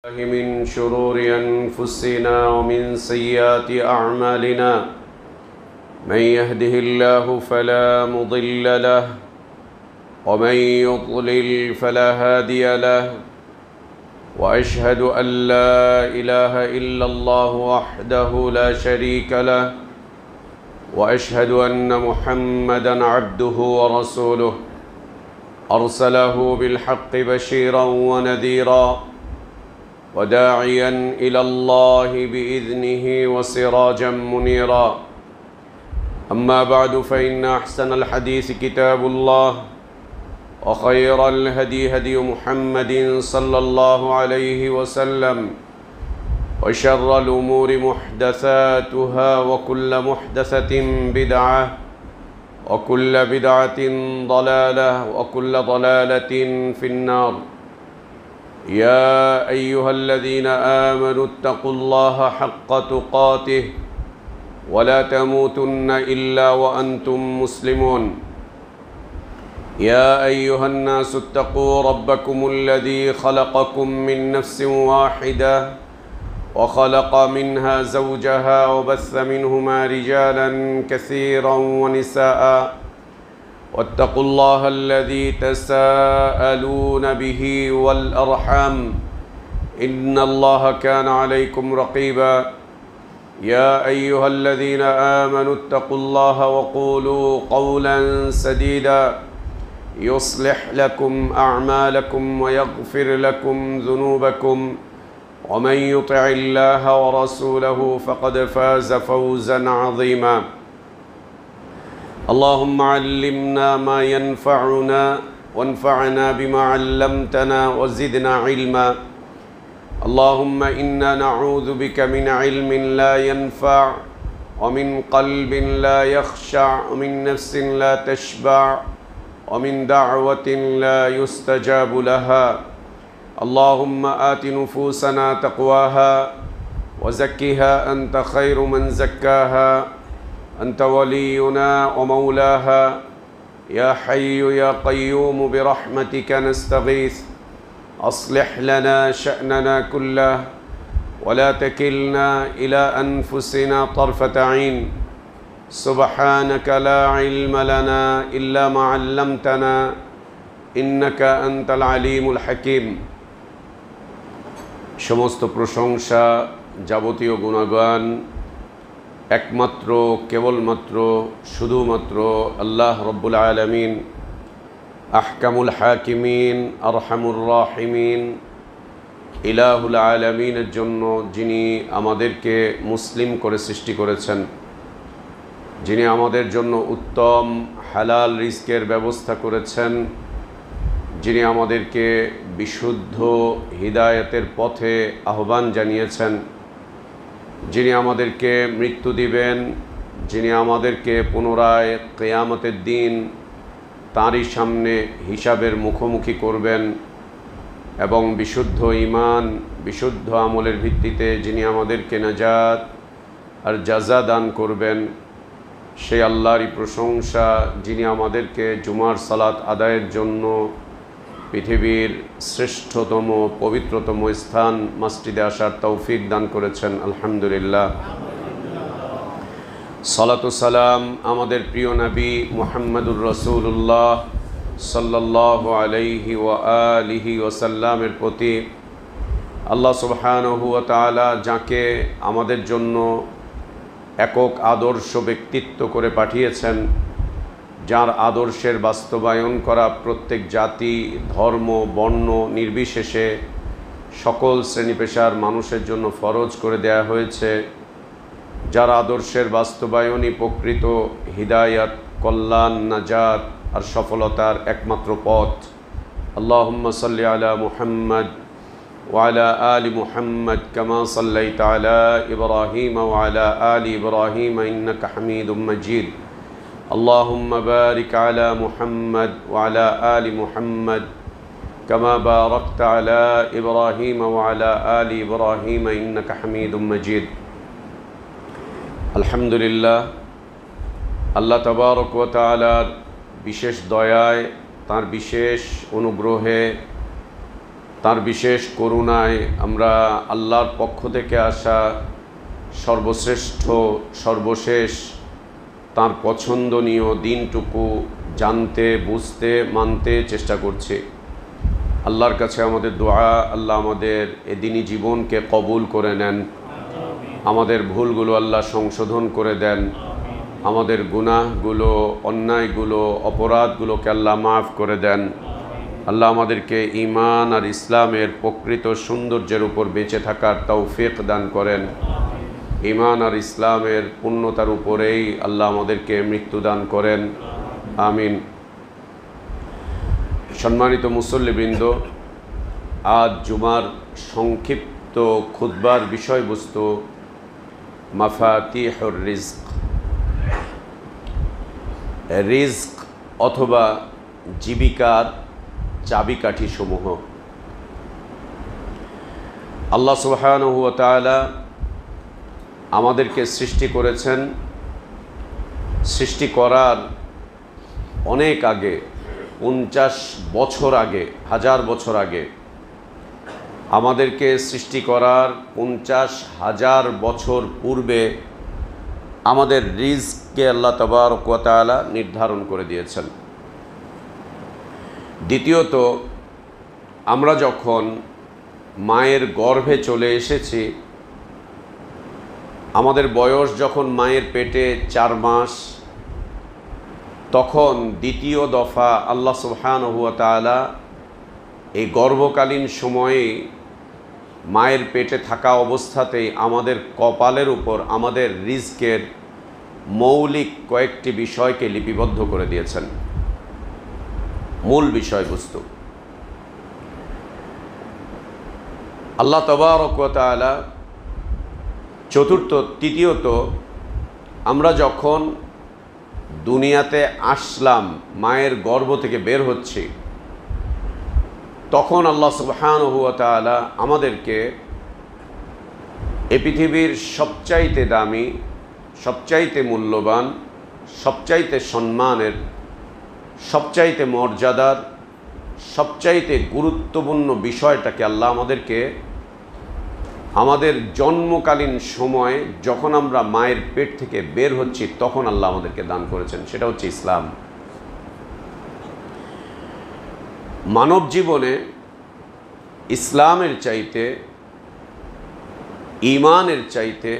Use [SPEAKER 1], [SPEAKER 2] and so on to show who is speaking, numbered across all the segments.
[SPEAKER 1] من شرور أنفسنا ومن سيئات أعمالنا من يهده الله فلا مضل له ومن يضلل فلا هادي له وأشهد أن لا إله إلا الله وحده لا شريك له وأشهد أن محمدًا عبده ورسوله أرسله بالحق بشيرًا ونذيرًا وداعيًا إلى الله بإذنه وسراجًا منيرًا أما بعد فإن أحسن الحديث كتاب الله وخير الهدي هدي محمد صلى الله عليه وسلم وشر الأمور محدثاتها وكل محدثة بدعة وكل بدعة ضلالة وكل ضلالة في النار يا أيها الذين آمنوا اتقوا الله حق تقاته ولا تموتن إلا وأنتم مسلمون يا أيها الناس اتقوا ربكم الذي خلقكم من نفس واحدة وخلق منها زوجها وبث منهما رجالا كثيرا ونساء واتقوا الله الذي تساءلون به والأرحام إن الله كان عليكم رقيبا يا أيها الذين آمنوا اتقوا الله وقولوا قولا سديدا يصلح لكم أعمالكم ويغفر لكم ذنوبكم ومن يطع الله ورسوله فقد فاز فوزا عظيما اللهم علمنا ما ينفعنا وانفعنا بما علمتنا وزدنا علما اللهم إنا نعوذ بك من علم لا ينفع ومن قلب لا يخشع ومن نفس لا تشبع ومن دعوة لا يستجاب لها اللهم آت نفوسنا تقواها وزكها أنت خير من زكاها أنت ولينا ومولاها يا حي يا قيوم برحمتك نستغيث أصلح لنا شأننا كله ولا تكلنا إلى أنفسنا طرفة عين سبحانك لا علم لنا إلا ما علمتنا إنك أنت العليم الحكيم সমস্ত প্রশংসা যাবতীয় গুণগান একমাত্র কেবলমাত্র শুধুমাত্র আল্লাহ রব্বুল আলামিন আহকামুল হাকিমিন আরহামুর রাহিমিন ইলাহুল আলামিনের জন্য, যিনি আমাদেরকে মুসলিম করে সৃষ্টি করেছেন, যিনি আমাদের জন্য উত্তম হালাল রিজকের ব্যবস্থা করেছেন, যিনি আমাদেরকে বিশুদ্ধ হিদায়াতের পথে আহ্বান জানিয়েছেন, যিনি আমাদেরকে মৃত্যু দিবেন, যিনি আমাদেরকে পুনরায় কিয়ামতের দিন তাঁরই সামনে হিসাবের মুখোমুখি করবেন এবং বিশুদ্ধ ঈমান বিশুদ্ধ আমলের ভিত্তিতে যিনি আমাদেরকে নাজাত আর জাযা দান করবেন, সেই আল্লাহরই প্রশংসা, যিনি আমাদেরকে জুমার সালাত আদায়ের জন্য পৃথিবীর শ্রেষ্ঠতম পবিত্রতম স্থান মসজিদে আসার তৌফিক দান করেছেন। আলহামদুলিল্লাহ। সালাতু সালাম আমাদের প্রিয় নবী মুহাম্মদুর রাসূলুল্লাহ সাল্লাল্লাহু আলাইহি ওয়া আলিহি ওয়াসাল্লামের প্রতি। আল্লাহ সুবহানাহু ওয়া তাআলা যাকে আমাদের জন্য একক আদর্শ ব্যক্তিত্ব করে পাঠিয়েছেন, যার আদর্শের বাস্তবায়ন করা প্রত্যেক জাতি ধর্ম বর্ণ নির্বিশেষে সকল শ্রেণী পেশার মানুষের জন্য ফরজ করে দেয়া হয়েছে, যার আদর্শের বাস্তবায়নই প্রকৃত হিদায়াত, কল্যাণ, নাজাত আর সফলতার একমাত্র পথ। আল্লাহুম্মা সাল্লি আলা মুহাম্মদ ওয়া আলা আলি মুহাম্মদ কামা সাল্লাইতা আলা ইব্রাহিম ওয়া আলা আলি ইব্রাহিম ইন্নাকা হামিদুম মাজিদ। اللهم بارك على محمد وعلى آل محمد كما باركت على إبراهيم وعلى آل إبراهيم إنك حميد مجيد। الحمد لله। আল্লাহ তাবারক ওয়া তাআলার বিশেষ দয়ায়, তার বিশেষ অনুগ্রহে তার বিশেষ করুণায় আমরা আল্লাহর পক্ষ থেকে আসা সর্বশ্রেষ্ঠ সর্বশেষ তার পছন্দনীয় দিনটুকু জানতে বুঝতে মানতে চেষ্টা করছি। আল্লাহর কাছে আমাদের দোয়া, আল্লাহ আমাদের এদিনই জীবনকে কবুল করে নেন, আমাদের ভুলগুলো আল্লাহ সংশোধন করে দেন, আমাদের গুনাহগুলো, অন্যায়গুলো, অপরাধগুলোকে আল্লাহ মাফ করে দেন। আল্লাহ আমাদেরকে ঈমান আর ইসলামের প্রকৃত সৌন্দর্যের উপর বেঁচে থাকার তৌফিক দান করেন। ঈমান আর ইসলামের পূর্ণতার উপরেই আল্লাহ আমাদেরকে মৃত্যু দান করেন, আমিন। সম্মানিত মুসল্লিবৃন্দ, আজ জুমার সংক্ষিপ্ত খুতবার বিষয়বস্তু মাফাতিহুর রিজক, রিজক অথবা জীবিকার চাবিকাঠি সমূহ। আল্লাহ সুবহানাহু ওয়া তাআলা আমাদেরকে সৃষ্টি করেছেন। সৃষ্টি করার অনেক আগে, 50 বছর আগে, 1000 বছর আগে, আমাদেরকে সৃষ্টি করার 50,000 বছর পূর্বে আমাদের রিজককে আল্লাহ তাবারক ওয়া তাআলা নির্ধারণ করে দিয়েছেন। দ্বিতীয়ত, আমরা যখন মায়ের গর্ভে চলে এসেছি, আমাদের বয়স যখন মায়ের পেটে 4 মাস, তখন দ্বিতীয় দফা আল্লাহ সুবহানাহু ওয়া তাআলা এই গর্ভকালীন সময়ে মায়ের পেটে থাকা অবস্থাতেই আমাদের কপালের উপর আমাদের রিজকের মৌলিক কয়েকটি বিষয়কে লিপিবদ্ধ করে দিয়েছেন। মূল বিষয়বস্তু আল্লাহ তাবারক ওয়া তাআলা। তৃতীয়ত, আমরা যখন দুনিয়াতে আসলাম, মায়ের গর্ভ থেকে বের হচ্ছি, তখন আল্লাহ সুবহানাহু ওয়া তাআলা আমাদেরকে এই পৃথিবীর সবচাইতে দামি, সবচাইতে মূল্যবান, সবচাইতে সম্মানের, সবচাইতে মর্যাদার, সবচাইতে গুরুত্বপূর্ণ বিষয়টাকে আল্লাহ আমাদেরকে আমাদের জন্মকালীন সময়ে যখন আমরা মায়ের পেট থেকে বের হচ্ছি তখন আল্লাহ আমাদেরকে দান করেছেন। সেটা হচ্ছে ইসলাম। মানব জীবনে ইসলামের চাইতে, ঈমানের চাইতে,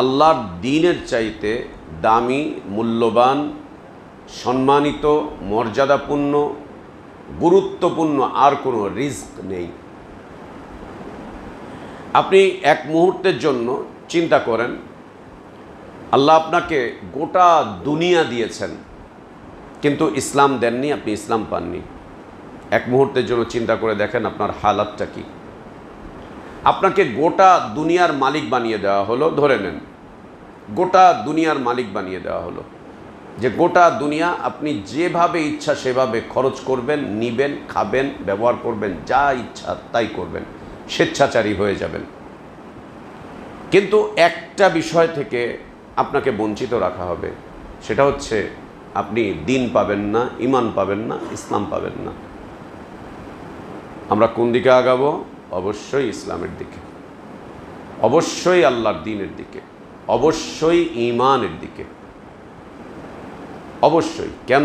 [SPEAKER 1] আল্লাহর দ্বীনের চাইতে দামি, মূল্যবান, সম্মানিত, মর্যাদাপূর্ণ, গুরুত্বপূর্ণ আর কোনো রিজক নেই। আপনি এক মুহূর্তের জন্য চিন্তা করেন, আল্লাহ আপনাকে গোটা দুনিয়া দিয়েছেন কিন্তু ইসলাম দেননি, আপনি ইসলাম পাননি। এক মুহূর্তের জন্য চিন্তা করে দেখেন আপনার হালাতটা কি। আপনাকে গোটা দুনিয়ার মালিক বানিয়ে দেওয়া হলো, ধরে নেন গোটা দুনিয়ার মালিক বানিয়ে দেওয়া হলো, যে গোটা দুনিয়া আপনি যেভাবে ইচ্ছা সেভাবে খরচ করবেন, নিবেন, খাবেন, ব্যবহার করবেন, যা ইচ্ছা তাই করবেন, স্বেচ্ছাচারী হয়ে যাবেন। কিন্তু একটা বিষয় থেকে আপনাকে বঞ্চিত রাখা হবে, সেটা হচ্ছে আপনি দ্বীন পাবেন না, ঈমান পাবেন না, ইসলাম পাবেন না। আমরা কোন দিকে আগাবো? অবশ্যই ইসলামের দিকে, অবশ্যই আল্লাহর দ্বীনের দিকে, অবশ্যই ঈমানের দিকে, অবশ্যই। কেন?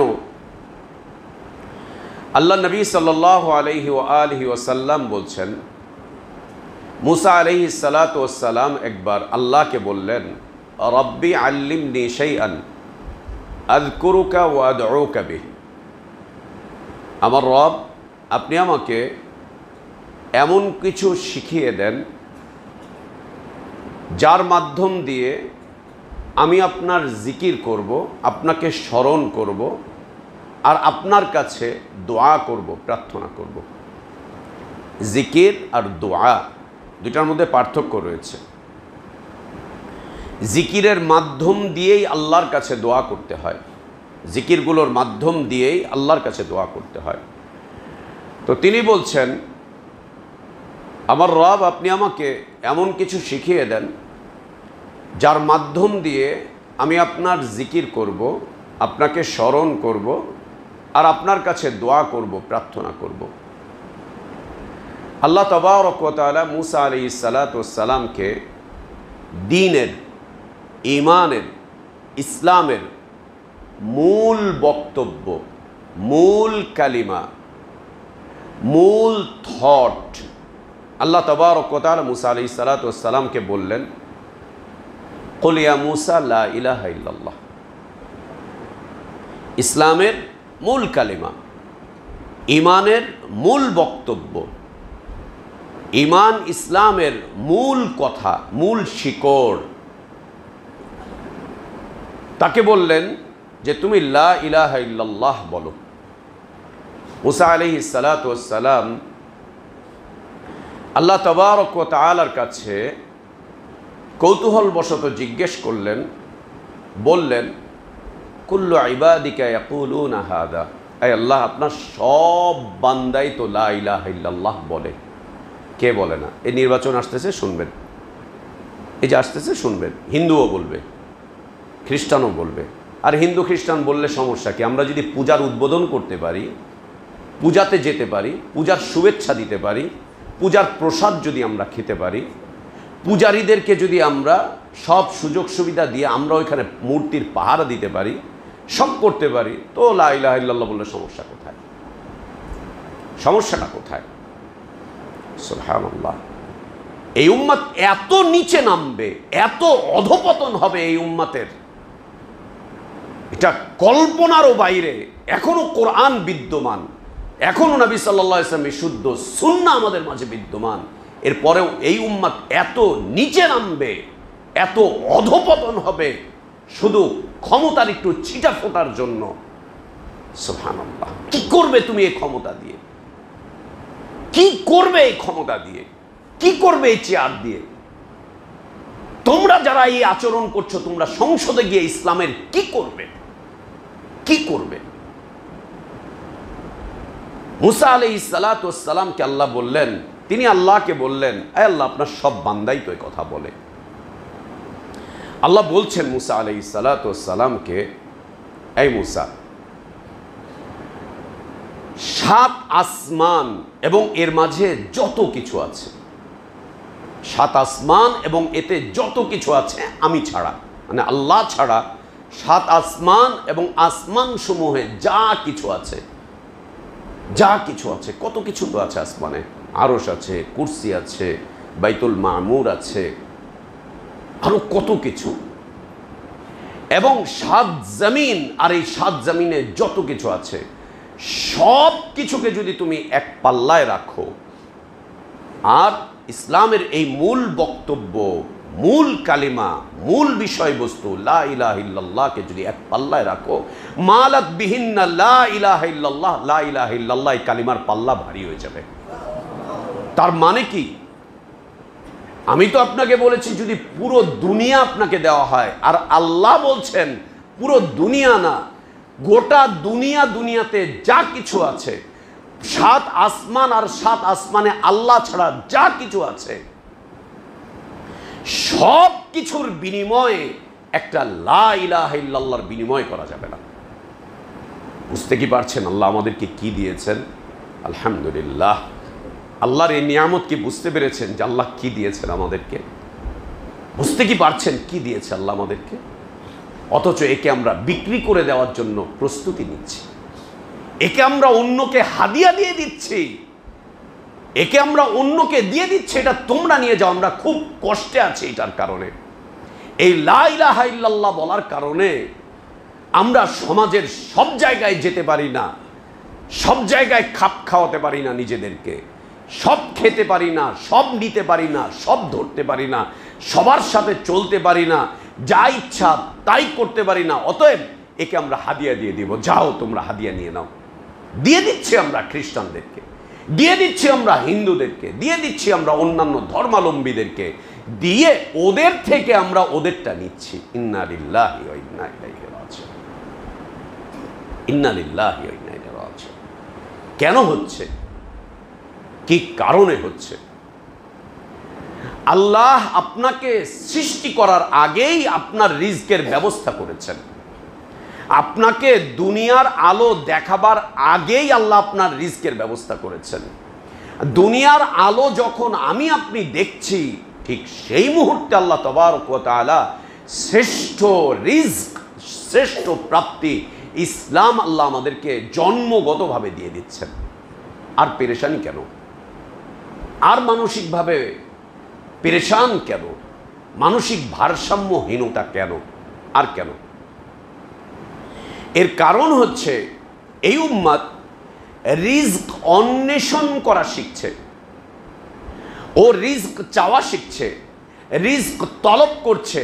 [SPEAKER 1] আল্লাহ নবী সাল্লাল্লাহু আলাইহি ওয়া আলিহি ওয়াসাল্লাম বলছেন, মুসা আলাইহিস সালাতু ওয়াস সালাম একবার আল্লাহকে বললেন, রব্বি আল্লিমনি শাইআন আযকুরুকা ওয়া আদউকা বিহি। আমার রব, আপনি আমাকে এমন কিছু শিখিয়ে দেন যার মাধ্যম দিয়ে আমি আপনার জিকির করব, আপনাকে স্মরণ করব, আর আপনার কাছে দোয়া করব, প্রার্থনা করব। জিকির আর দোয়া দুটার মধ্যে পার্থক্য রয়েছে। জিকিরের মাধ্যম দিয়েই আল্লাহর কাছে দোয়া করতে হয়, জিকিরগুলোর মাধ্যম দিয়েই আল্লাহর কাছে দোয়া করতে হয়। তো তিনি বলছেন, আমার রব, আপনি আমাকে এমন কিছু শিখিয়ে দেন যার মাধ্যম দিয়ে আমি আপনার জিকির করব, আপনাকে স্মরণ করব, আর আপনার কাছে দোয়া করব, প্রার্থনা করব। আল্লাহ তাবারক ওয়া তাআলা মুসা আলাইহিস সালাতু ওয়াস সালামকে দ্বীনের, ঈমানের, ইসলামের মূল বক্তব্য, মূল কালিমা, মূল থট আল্লাহ তাবারক ওয়া তাআলা মুসা আলাইহিস সালাতু ওয়াস সালামকে বললেন, কুল ইয়া মুসা লা ইলাহা ইল্লাল্লাহ। ইসলামের মূল কালিমা, ঈমানের মূল বক্তব্য, ঈমান ইসলামের মূল কথা, মূল শিকড়, তাকে বললেন যে তুমি লা ইলাহা ইল্লাল্লাহ বলো। মুসা আলাইহিস সালাতু ওয়াস সালাম আল্লাহ তাবারক ওয়া তাআলার কাছে কৌতূহলবশত জিজ্ঞেস করলেন, বললেন, কুল্লু ইবাদিকা ইয়াকুলুনা হাদা, আয় আল্লাহ, আপনার সব বান্দাই তো লা ইলাহা ইল্লাল্লাহ বলে, কে বলে না? এই নির্বাচন আসতেছে, শুনবেন, এই যে আসতেছে শুনবেন, হিন্দুও বলবে, খ্রিস্টানও বলবে। আর হিন্দু খ্রিস্টান বললে সমস্যা কি? আমরা যদি পূজার উদ্বোধন করতে পারি, পূজাতে যেতে পারি, পূজার শুভেচ্ছা দিতে পারি, পূজার প্রসাদ যদি আমরা খেতে পারি, পূজারীদেরকে যদি আমরা সব সুযোগ সুবিধা দিয়ে আমরা ওইখানে মূর্তির পাহারা দিতে পারি, সব করতে পারি, তো লা ইলাহা ইল্লাল্লাহ বললে সমস্যা কোথায়? সমস্যাটা কোথায়? সুবহানাল্লাহ। এই উম্মত এত নিচে নামবে, এত অধপতন হবে এই উম্মতের, এটা কল্পনারও বাইরে। এখনো কোরআন বিদ্যমান, এখনো নবী সাল্লাল্লাহু আলাইহি ওয়াসাল্লামের শুদ্ধ সুন্নাহ আমাদের মাঝে বিদ্যমান, এরপরেও এই উম্মত এত নিচে নামবে, এত অধপতন হবে শুধু ক্ষমতার একটু ছিটা ফোটার জন্য। সুবহানাল্লাহ। কি করবে তুমি এই ক্ষমতা দিয়ে? কি করবে এই ক্ষমতা দিয়ে? কি করবে এই চেয়ার দিয়ে? তোমরা যারা এই আচরণ করছো, তোমরা সংসদে গিয়ে ইসলামের কি করবে? কি করবে? মুসা আলাইহিস সালাতু ওয়াস সালামকে আল্লাহ বললেন, তিনি আল্লাহকে বললেন, আয় আল্লাহ, আপনার সব বান্দাই তো এই কথা বলে। আল্লাহ বলছেন মুসা আলাইহিস সালাতু ওয়াস সালামকে, এই মুসা, 7 আসমান এবং এর মাঝে যত কিছু আছে, 7 আসমান এবং এতে যত কিছু আছে আমি ছাড়া, মানে আল্লাহ ছাড়া 7 আসমান এবং আসমান সমূহে যা কিছু আছে, যা কিছু আছে, কত কিছু তো আছে আসমানে, আরশ আছে, কুরসি আছে, বাইতুল মামুর আছে, আরো কত কিছু, এবং 7 জমিন, আর এই 7 জমিনে যত কিছু আছে সব কিছুকে যদি তুমি এক পাল্লায় রাখো, আর ইসলামের এই মূল বক্তব্য, মূল কালিমা, মূল বিষয়বস্তু লা ইলাহা ইল্লাল্লাহকে যদি এক পাল্লায় রাখো, মালাত বিহিন্না লা ইলাহা ইল্লাল্লাহ, লা ইলাহা ইল্লাল্লাহ এই কালিমার পাল্লা ভারী হয়ে যাবে। তার মানে কি? আমি তো আপনাকে বলেছি যদি পুরো দুনিয়া আপনাকে দেওয়া হয়, আর আল্লাহ বলছেন পুরো দুনিয়া না, গোটা দুনিয়া, দুনিয়াতে যা কিছু আছে, 7 আসমান আর 7 আসমানে আল্লাহ ছাড়া যা কিছু আছে, সব কিছুর বিনিময়ে একটা লা ইলাহা ইল্লাল্লাহর বিনিময় করা যাবে না। বুঝতে কি পারছেন আল্লাহ আমাদেরকে কি দিয়েছেন? আলহামদুলিল্লাহ। আল্লাহর এই নিয়ামত কি বুঝতে পেরেছেন যে আল্লাহ কি দিয়েছেন আমাদেরকে? বুঝতে কি পারছেন কি দিয়েছে আল্লাহ আমাদেরকে? অথচ একে আমরা বিক্রি করে দেওয়ার জন্য প্রস্তুতি নিচ্ছি, একে আমরা অন্যকে হাদিয়া দিয়ে দিচ্ছি, একে আমরা অন্যকে দিয়ে দিচ্ছি, এটা তোমরা নিয়ে যাও, আমরা খুব কষ্টে আছি এটার কারণে। এই লা ইলাহা ইল্লাল্লাহ বলার কারণে আমরা সমাজের সব জায়গায় যেতে পারি না, সব জায়গায় খাপ খাওয়াতে পারি না নিজেদেরকে, সব খেতে পারি না, সব নিতে পারি না, সব ধরতে পারি না, সবার সাথে চলতে পারি না, যা ইচ্ছা তাই করতে পারি না। অতএব একে আমরা হাদিয়া দিয়ে দিব, যাও তোমরা হাদিয়া নিয়ে নাও। দিয়ে দিচ্ছি আমরা খ্রিস্টানদেরকে, দিয়ে দিচ্ছি আমরা হিন্দুদেরকে, দিয়ে দিচ্ছি আমরা অন্যান্য ধর্মাবলম্বীদেরকে, দিয়ে ওদের থেকে আমরা ওদেরটা নিচ্ছি। ইন্না লিল্লাহি ওয়া ইন্না ইলাইহি রাজিউন, ইন্না লিল্লাহি ওয়া ইন্না ইলাইহি রাজিউন। কেন হচ্ছে? কি কারণে হচ্ছে? আল্লাহ আপনাকে সৃষ্টি করার আগেই আপনার রিজকের ব্যবস্থা করেছেন। আপনাকে দুনিয়ার আলো দেখাবার আগেই আল্লাহ আপনার রিজকের ব্যবস্থা করেছেন। দুনিয়ার আলো যখন আমি আপনি দেখছি, ঠিক সেই মুহূর্তে আল্লাহ তাবারক ওয়া তাআলা শ্রেষ্ঠ রিজক, শ্রেষ্ঠ প্রাপ্তি ইসলাম আল্লাহ আমাদেরকে জন্মগতভাবে দিয়ে দিচ্ছেন। আর পেরেশানি কেন? আর মানসিকভাবে পেরেশান কেন? মানসিক ভারসাম্যহীনতা কেন? আর কেন? এর কারণ হচ্ছে এই উম্মত রিজক অন্বেষণ করা শিখছে, ও রিজক চাওয়া শিখছে, রিজক তলব করছে,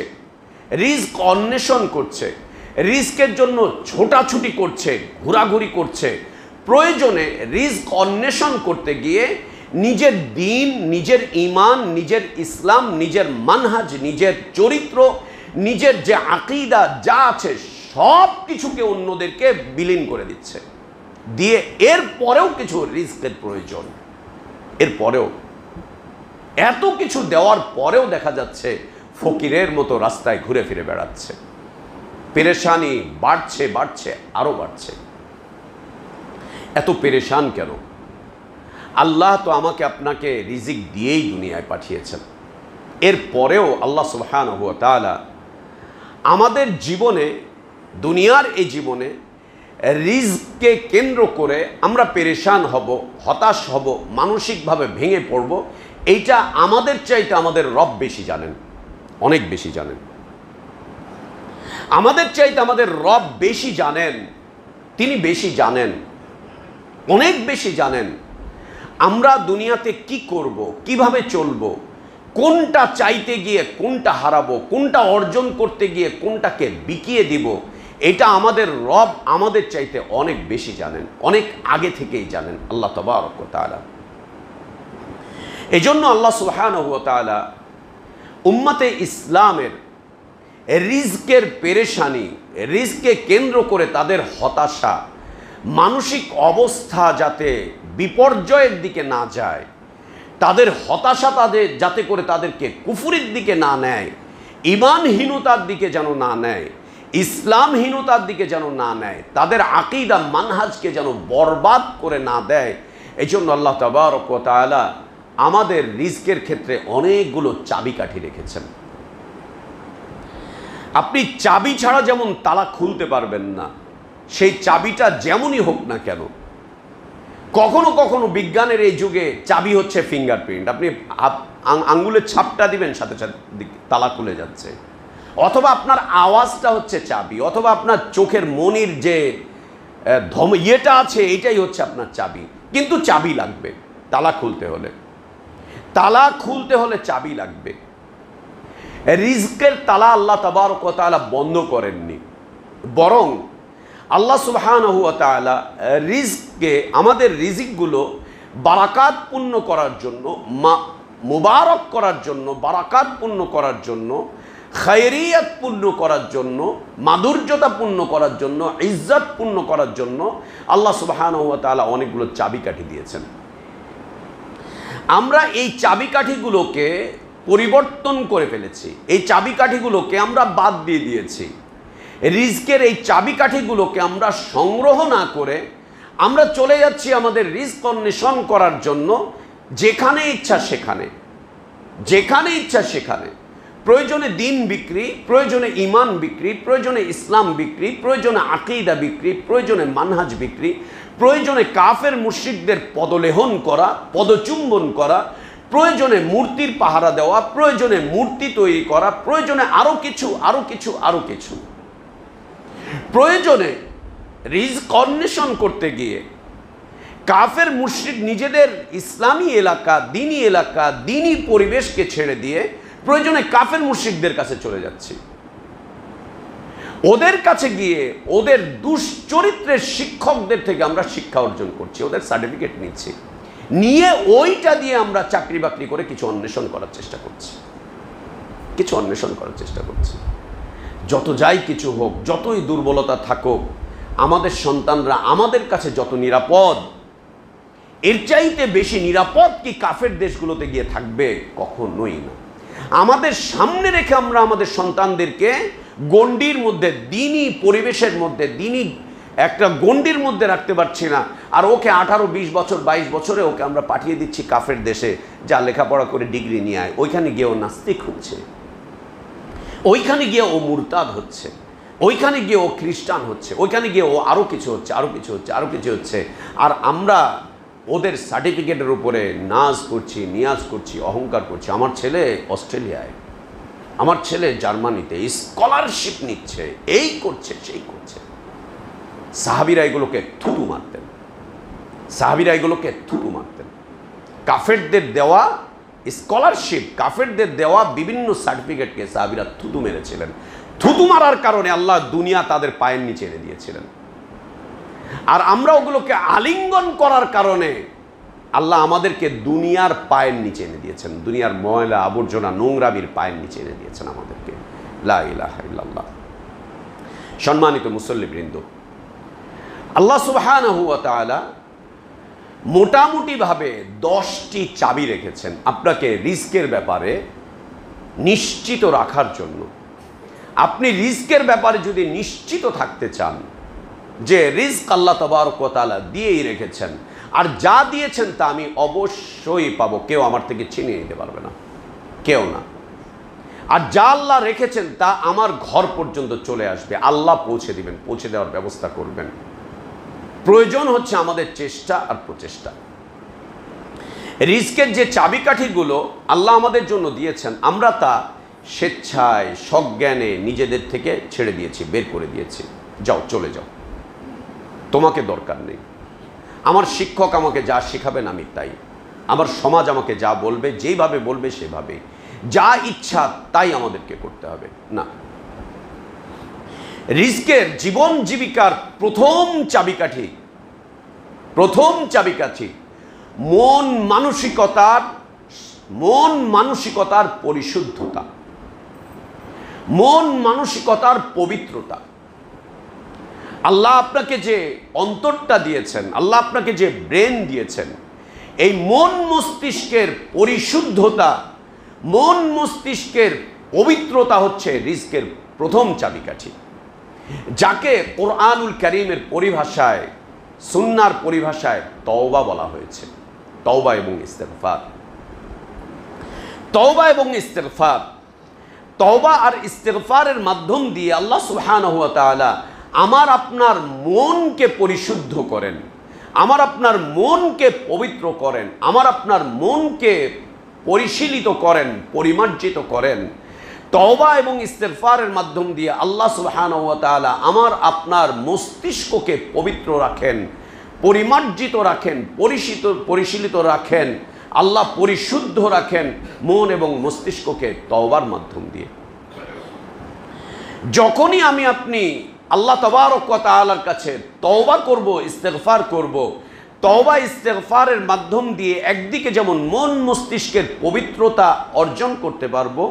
[SPEAKER 1] রিজক অন্বেষণ করছে, রিজকের জন্য ছোটাছুটি করছে, ঘোরাঘুরি করছে। প্রয়োজনে রিজক অন্বেষণ করতে গিয়ে নিজের দিন, নিজের ঈমান, নিজের ইসলাম, নিজের মানহাজ, নিজের চরিত্র, নিজের যে আকীদা যা আছে সব কিছুকে অন্যদেরকে বিলীন করে দিচ্ছে, দিয়ে এর পরেও কিছু রিজকের প্রয়োজন, এর পরেও এত কিছু দেওয়ার পরেও দেখা যাচ্ছে ফকিরের মতো রাস্তায় ঘুরে ফিরে বেড়াচ্ছে। পেরেশানি বাড়ছে, বাড়ছে, আরো বাড়ছে। এত পেরেশান কেন? আল্লাহ তো আমাকে আপনাকে রিজিক দিয়েই দুনিয়ায় পাঠিয়েছেন। এর পরেও আল্লাহ সুবহানাহু ওয়া তাআলা আমাদের জীবনে, দুনিয়ার এই জীবনে রিজককে কেন্দ্র করে আমরা পেরেশান হব, হতাশ হব, মানসিকভাবে ভেঙে পড়ব, এইটা আমাদের চাইতে আমাদের রব বেশি জানেন, অনেক বেশি জানেন। আমাদের চাইতে আমাদের রব বেশি জানেন, তিনি বেশি জানেন, অনেক বেশি জানেন আমরা দুনিয়াতে কি করব, কিভাবে চলব, কোনটা চাইতে গিয়ে কোনটা হারাবো, কোনটা অর্জন করতে গিয়ে কোনটাকে বিকিয়ে দিব, এটা আমাদের রব আমাদের চাইতে অনেক বেশি জানেন, অনেক আগে থেকেই জানেন আল্লাহ তাবারক ওয়া তাআলা। এজন্য আল্লাহ সুবহানাহু ওয়া তাআলা উম্মতে ইসলামের রিজকের পেরেশানি, রিজকে কেন্দ্র করে তাদের হতাশা, মানসিক অবস্থা যাতে বিপর্যয়ের দিকে না যায়, তাদের হতাশা তাদের যাতে করে তাদেরকে কুফুরির দিকে না নেয়, ঈমানহীনতার দিকে যেন না নেয়, ইসলামহীনতার দিকে যেন না নেয়, তাদের আকীদা মানহাজকে যেন বরবাদ করে না দেয়, এই জন্য আল্লাহ তাবারক ওয়া তাআলা আমাদের রিজকের ক্ষেত্রে অনেকগুলো চাবিকাঠি রেখেছেন। আপনি চাবি ছাড়া যেমন তালা খুলতে পারবেন না, সেই চাবিটা যেমনই হোক না কেন, কখনো কখনো বিজ্ঞানের এই যুগে চাবি হচ্ছে ফিঙ্গারপ্রিন্ট, আপনি আঙ্গুলের ছাপটা দিবেন সাথে সাথে তালা খুলে যাচ্ছে, অথবা আপনার আওয়াজটা হচ্ছে চাবি, অথবা আপনার চোখের মনির যে ইয়েটা আছে এটাই হচ্ছে আপনার চাবি। কিন্তু চাবি লাগবে তালা খুলতে হলে, তালা খুলতে হলে চাবি লাগবে। রিজকের তালা আল্লাহ তাবারক ওয়া তাআলা বন্ধ করেননি, বরং আল্লাহ সুবহানাহু ওয়া তাআলা রিজককে, আমাদের রিজিকগুলো বারাকাতপূর্ণ করার জন্য, মুবারক করার জন্য, বারাকাতপূর্ণ করার জন্য, খায়রিয়াতপূর্ণ করার জন্য, মাধুর্যতাপূর্ণ করার জন্য, ইজ্জতপূর্ণ করার জন্য আল্লাহ সুবহানাহু ওয়া তাআলা অনেকগুলো চাবিকাঠি দিয়েছেন। আমরা এই চাবিকাঠিগুলোকে পরিবর্তন করে ফেলেছি, এই চাবিকাঠিগুলোকে আমরা বাদ দিয়ে দিয়েছি। রিজকের এই চাবিকাঠিগুলোকে আমরা সংগ্রহ না করে আমরা চলে যাচ্ছি আমাদের রিজক অন্বেষণ করার জন্য যেখানে ইচ্ছা সেখানে, যেখানে ইচ্ছা সেখানে। প্রয়োজনে দিন বিক্রি, প্রয়োজনে ঈমান বিক্রি, প্রয়োজনে ইসলাম বিক্রি, প্রয়োজনে আকীদা বিক্রি, প্রয়োজনে মানহাজ বিক্রি, প্রয়োজনে কাফের মুশরিকদের পদলেহন করা, পদচুম্বন করা, প্রয়োজনে মূর্তির পাহারা দেওয়া, প্রয়োজনে মূর্তি তৈরি করা, প্রয়োজনে আরো কিছু, আরো কিছু, আরো কিছু। প্রয়োজনে রিজক অন্বেষণ করতে গিয়ে কাফের মুশরিক নিজেদের ইসলামী এলাকা, দিনী এলাকা, দিনী পরিবেশকে ছেড়ে দিয়ে প্রয়োজনে কাফের মুশরিকদের কাছে চলে যাচ্ছি, ওদের কাছে গিয়ে ওদের দুশ্চরিত্রের শিক্ষকদের থেকে আমরা শিক্ষা অর্জন করছি, ওদের সার্টিফিকেট নিচ্ছি, নিয়ে ওইটা দিয়ে আমরা চাকরি বাকরি করে কিছু অন্বেষণ করার চেষ্টা করছি, কিছু অন্বেষণ করার চেষ্টা করছি। যত যাই কিছু হোক, যতই দুর্বলতা থাকুক, আমাদের সন্তানরা আমাদের কাছে যত নিরাপদ, এর চাইতে বেশি নিরাপদ কি কাফের দেশগুলোতে গিয়ে থাকবে? কখনোই না। আমাদের সামনে রেখে আমরা আমাদের সন্তানদেরকে গণ্ডির মধ্যে, দিনী পরিবেশের মধ্যে, দিনী একটা গণ্ডির মধ্যে রাখতে পারছি না, আর ওকে 18-20 বছর 22 বছরে ওকে আমরা পাঠিয়ে দিচ্ছি কাফের দেশে, যা লেখাপড়া করে ডিগ্রি নিয়ে আয়। ওইখানে গিয়ে ও নাস্তিক হচ্ছে, ওইখানে গিয়ে ও মুরতাদ হচ্ছে, ওইখানে গিয়ে ও খ্রিস্টান হচ্ছে, ওইখানে গিয়ে ও আরও কিছু হচ্ছে, আরও কিছু হচ্ছে, আরও কিছু হচ্ছে। আর আমরা ওদের সার্টিফিকেটের উপরে নাজ করছি, নিয়াজ করছি, অহংকার করছি। আমার ছেলে অস্ট্রেলিয়ায়, আমার ছেলে জার্মানিতে স্কলারশিপ নিচ্ছে, এই করছে সেই করছে। সাহাবীরা এগুলোকে থুতু মারতেন, সাহাবীরা এগুলোকে থুতু মারতেন। কাফেরদের দেওয়া স্কলারশিপ, কাফেরদের দেওয়া বিভিন্ন সার্টিফিকেটকে সাহাবীরা থুতু মেরেছিলেন। থুতু মারার কারণে আল্লাহ দুনিয়া তাদের পায়ের নিচে এনে দিয়েছিলেন। আর আমরা ওগুলোকে আলিঙ্গন করার কারণে আল্লাহ আমাদেরকে দুনিয়ার পায়ের নিচে এনে দিয়েছেন, দুনিয়ার ময়লা আবর্জনা নোংরামির পায়ের নিচে এনে দিয়েছেন আমাদেরকে। লা ইলাহা ইল্লাল্লাহ। সম্মানিত মুসল্লিবৃন্দ, আল্লাহ সুবহানাহু ওয়া তাআলা মোটামুটিভাবে 10টি চাবি রেখেছেন আপনাকে রিস্কের ব্যাপারে নিশ্চিত রাখার জন্য। আপনি রিস্কের ব্যাপারে যদি নিশ্চিত থাকতে চান যে রিস্ক আল্লাহ তাবারক ওয়া তাআলা দিয়েই রেখেছেন, আর যা দিয়েছেন তা আমি অবশ্যই পাবো, কেউ আমার থেকে ছিনিয়ে নিতে পারবে না, কেউ না। আর যা আল্লাহ রেখেছেন তা আমার ঘর পর্যন্ত চলে আসবে, আল্লাহ পৌঁছে দিবেন, পৌঁছে দেওয়ার ব্যবস্থা করবেন। প্রয়োজন হচ্ছে আমাদের চেষ্টা আর প্রচেষ্টা। রিস্কের যে চাবিকাঠিগুলো আল্লাহ আমাদের জন্য দিয়েছেন, আমরা তা স্বেচ্ছায় সজ্ঞানে নিজেদের থেকে ছেড়ে দিয়েছি, বের করে দিয়েছি। যাও, চলে যাও, তোমাকে দরকার নেই। আমার শিক্ষক আমাকে যা শেখাবেন আমি তাই, আমার সমাজ আমাকে যা বলবে, যেইভাবে বলবে সেভাবে, যা ইচ্ছা তাই আমাদেরকে করতে হবে না। রিস্কের জীবন জীবিকার প্রথম চাবিকাঠি মন মানসিকতার পরিশুদ্ধতা, মন মানসিকতার পবিত্রতা। আল্লাহ আপনাকে যে অন্তরটা দিয়েছেন, আল্লাহ আপনাকে যে ব্রেন দিয়েছেন, এই মন মস্তিষ্কের পরিশুদ্ধতা, মন মস্তিষ্কের পবিত্রতা হচ্ছে রিস্কের প্রথম চাবিকাঠি, যাকে কোরআনুল কারীমের পরিভাষায়, সুন্নাহর পরিভাষায় তওবা বলা হয়েছে। তওবা এবং ইস্তেগফার, তওবা এবং ইস্তেগফার। তওবা আর ইস্তেগফারের মাধ্যম দিয়ে আল্লাহ সুবহানাহু ওয়া তাআলা আমার আপনার মনকে পরিশুদ্ধ করেন, আমার আপনার মনকে পবিত্র করেন, আমার আপনার মনকে পরিশীলিত করেন, পরিমার্জিত করেন। তওবা এবং ইস্তেগফারের মাধ্যম দিয়ে আল্লাহ সুবহানাহু ওয়া তাআলা আমার আপনার মস্তিষ্ককে পবিত্র রাখেন, পরিমার্জিত রাখেন, পরিশীলিত রাখেন। আল্লাহ পরিশুদ্ধ রাখেন মন এবং মস্তিষ্ককে তওবার মাধ্যম দিয়ে। যখনই আমি আপনি আল্লাহ তাবারক ওয়া তাআলার কাছে তওবা করব, ইস্তেগফার করব, তওবা ইস্তেগফারের মাধ্যম দিয়ে একদিকে যেমন মন মস্তিষ্কের পবিত্রতা অর্জন করতে পারবো,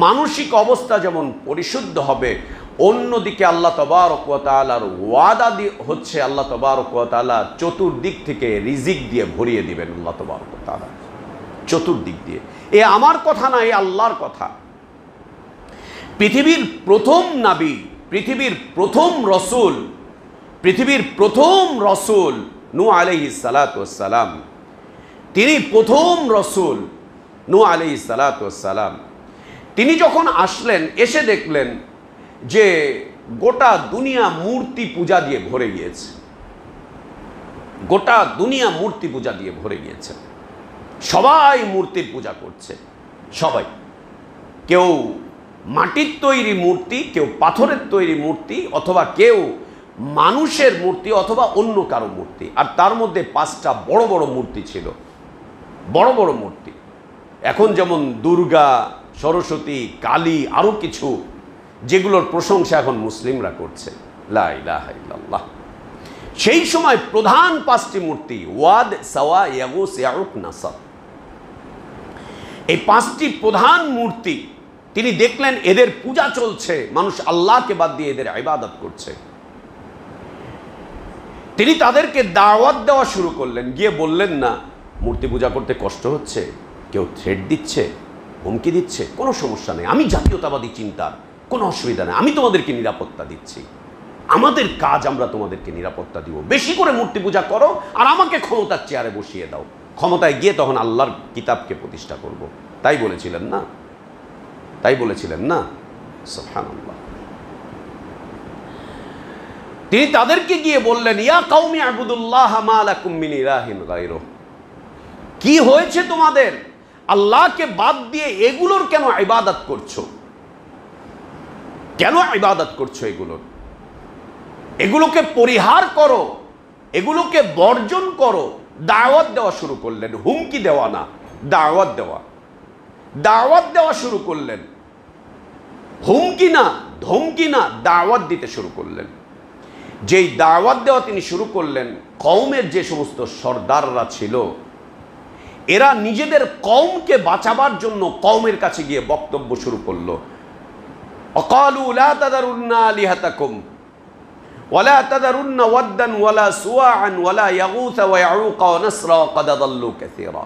[SPEAKER 1] মানসিক অবস্থা যেমন পরিশুদ্ধ হবে, অন্যদিকে আল্লাহ তাবারক ওয়া তাআলার ওয়াদা হচ্ছে আল্লাহ তাবারক ওয়া তাআলা চতুর্দিক থেকে রিজিক দিয়ে ভরিয়ে দিবেন। আল্লাহ তাবারক ওয়া তাআলা চতুর্দিক দিয়ে। এ আমার কথা না, এ আল্লাহর কথা। পৃথিবীর প্রথম নবী, পৃথিবীর প্রথম রসুল নূহ আলাইহিস সালাতু ওয়াস সালাম, তিনি প্রথম রসুল নূহ আলাইহিস সালাতু ওয়াস সালাম। তিনি যখন আসলেন, এসে দেখলেন যে গোটা দুনিয়া মূর্তি পূজা দিয়ে ভরে গিয়েছে, গোটা দুনিয়া মূর্তি পূজা দিয়ে ভরে গিয়েছে। সবাই মূর্তির পূজা করছে, সবাই। কেউ মাটির তৈরি মূর্তি, কেউ পাথরের তৈরি মূর্তি, অথবা কেউ মানুষের মূর্তি, অথবা অন্য কারো মূর্তি। আর তার মধ্যে 5টা বড় বড় মূর্তি ছিল, বড় বড় মূর্তি। এখন যেমন দুর্গা, সরস্বতী, কালী, আরও কিছু, যেগুলোর প্রশংসা এখন মুসলিমরা করছে। লা ইলাহা ইল্লাল্লাহ। সেই সময় প্রধান 5টি মূর্তি, ওয়াদ, সাওয়া, ইয়াগুস, ইয়াউক, নাসার, এই 5টি প্রধান মূর্তি তিনি দেখলেন এদের পূজা চলছে, মানুষ আল্লাহকে বাদ দিয়ে এদের ইবাদত করছে। তিনি তাদেরকে দাওয়াত দেওয়া শুরু করলেন। গিয়ে বললেন না, মূর্তি পূজা করতে কষ্ট হচ্ছে, কেউ থ্রেট দিচ্ছে, হুমকি দিচ্ছে, কোনো সমস্যা নেই, আমি জাতীয়তাবাদী চিন্তার, কোনো অসুবিধা নেই, আমি তোমাদেরকে নিরাপত্তা দিচ্ছি। আমাদের কাজ আমরা তোমাদেরকে নিরাপত্তা দিব, বেশি করে মূর্তি পূজা করো আর আমাকে ক্ষমতার চেয়ারে বসিয়ে দাও, ক্ষমতায় গিয়ে তখন আল্লাহর কিতাবকে প্রতিষ্ঠা করব। তাই বলেছিলেন না? তাই বলেছিলেন না? সুবহানাল্লাহ। তিনি তাদেরকে গিয়ে বললেন, ইয়া কাউমি আবুদুল্লাহ মা লাকুম মিন ইলাহিন গায়রুহ, কি হয়েছে তোমাদের? আল্লাহকে বাদ দিয়ে এগুলোর কেন ইবাদত করছো? কেন ইবাদত করছো এগুলোর? এগুলোকে পরিহার করো, এগুলোকে বর্জন করো। দাওয়াত দেওয়া শুরু করলেন, হুমকি দেওয়া না, দাওয়াত দেওয়া। দাওয়াত দেওয়া শুরু করলেন, হুমকি না, ধমকি না, দাওয়াত দিতে শুরু করলেন। যেই দাওয়াত দেওয়া তিনি শুরু করলেন, কওমের যে সমস্ত সর্দাররা ছিল, এরা নিজেদের কওমকে বাঁচাবার জন্য কওমের কাছে গিয়ে বক্তব্য শুরু করলো। অকালু লা তাদারুন্না আলিহাতাকুম ওয়ালা তাদারুন্না ওয়াদ্দান ওয়ালা সুওয়াআন ওয়ালা ইয়াগুথ ওয়া ইয়াউক ওয়া নাসরা ওয়া ক্বাদ দাল্লু কাসীরা।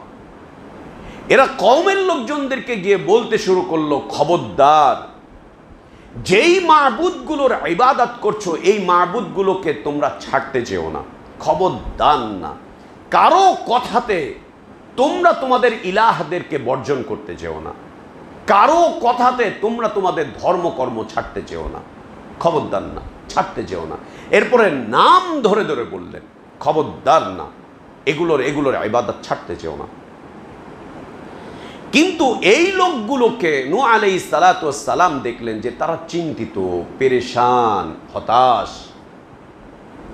[SPEAKER 1] এরা কওমের লোকজনদেরকে গিয়ে বলতে শুরু করলো, খবরদার, যেই মাবুদগুলোর ইবাদত করছো এই মাবুদগুলোকে তোমরা ছাড়তে যেও না, খবরদার না। কারো কথাতে তোমরা তোমাদের ইলাহদেরকে বর্জন করতে যেও না, কারো কথাতে তোমরা তোমাদের ধর্মকর্ম ছাড়তে যেও না, খবরদার না, ছাড়তে যেও না। এরপরে নাম ধরে ধরে বললেন, খবরদার না, এগুলোর ইবাদত ছাড়তে যেও না। কিন্তু এই লোকগুলোকে নূহ আলাইহিস সালাতু ওয়াস সালাম দেখলেন যে তারা চিন্তিত, পেরেশান, হতাশ,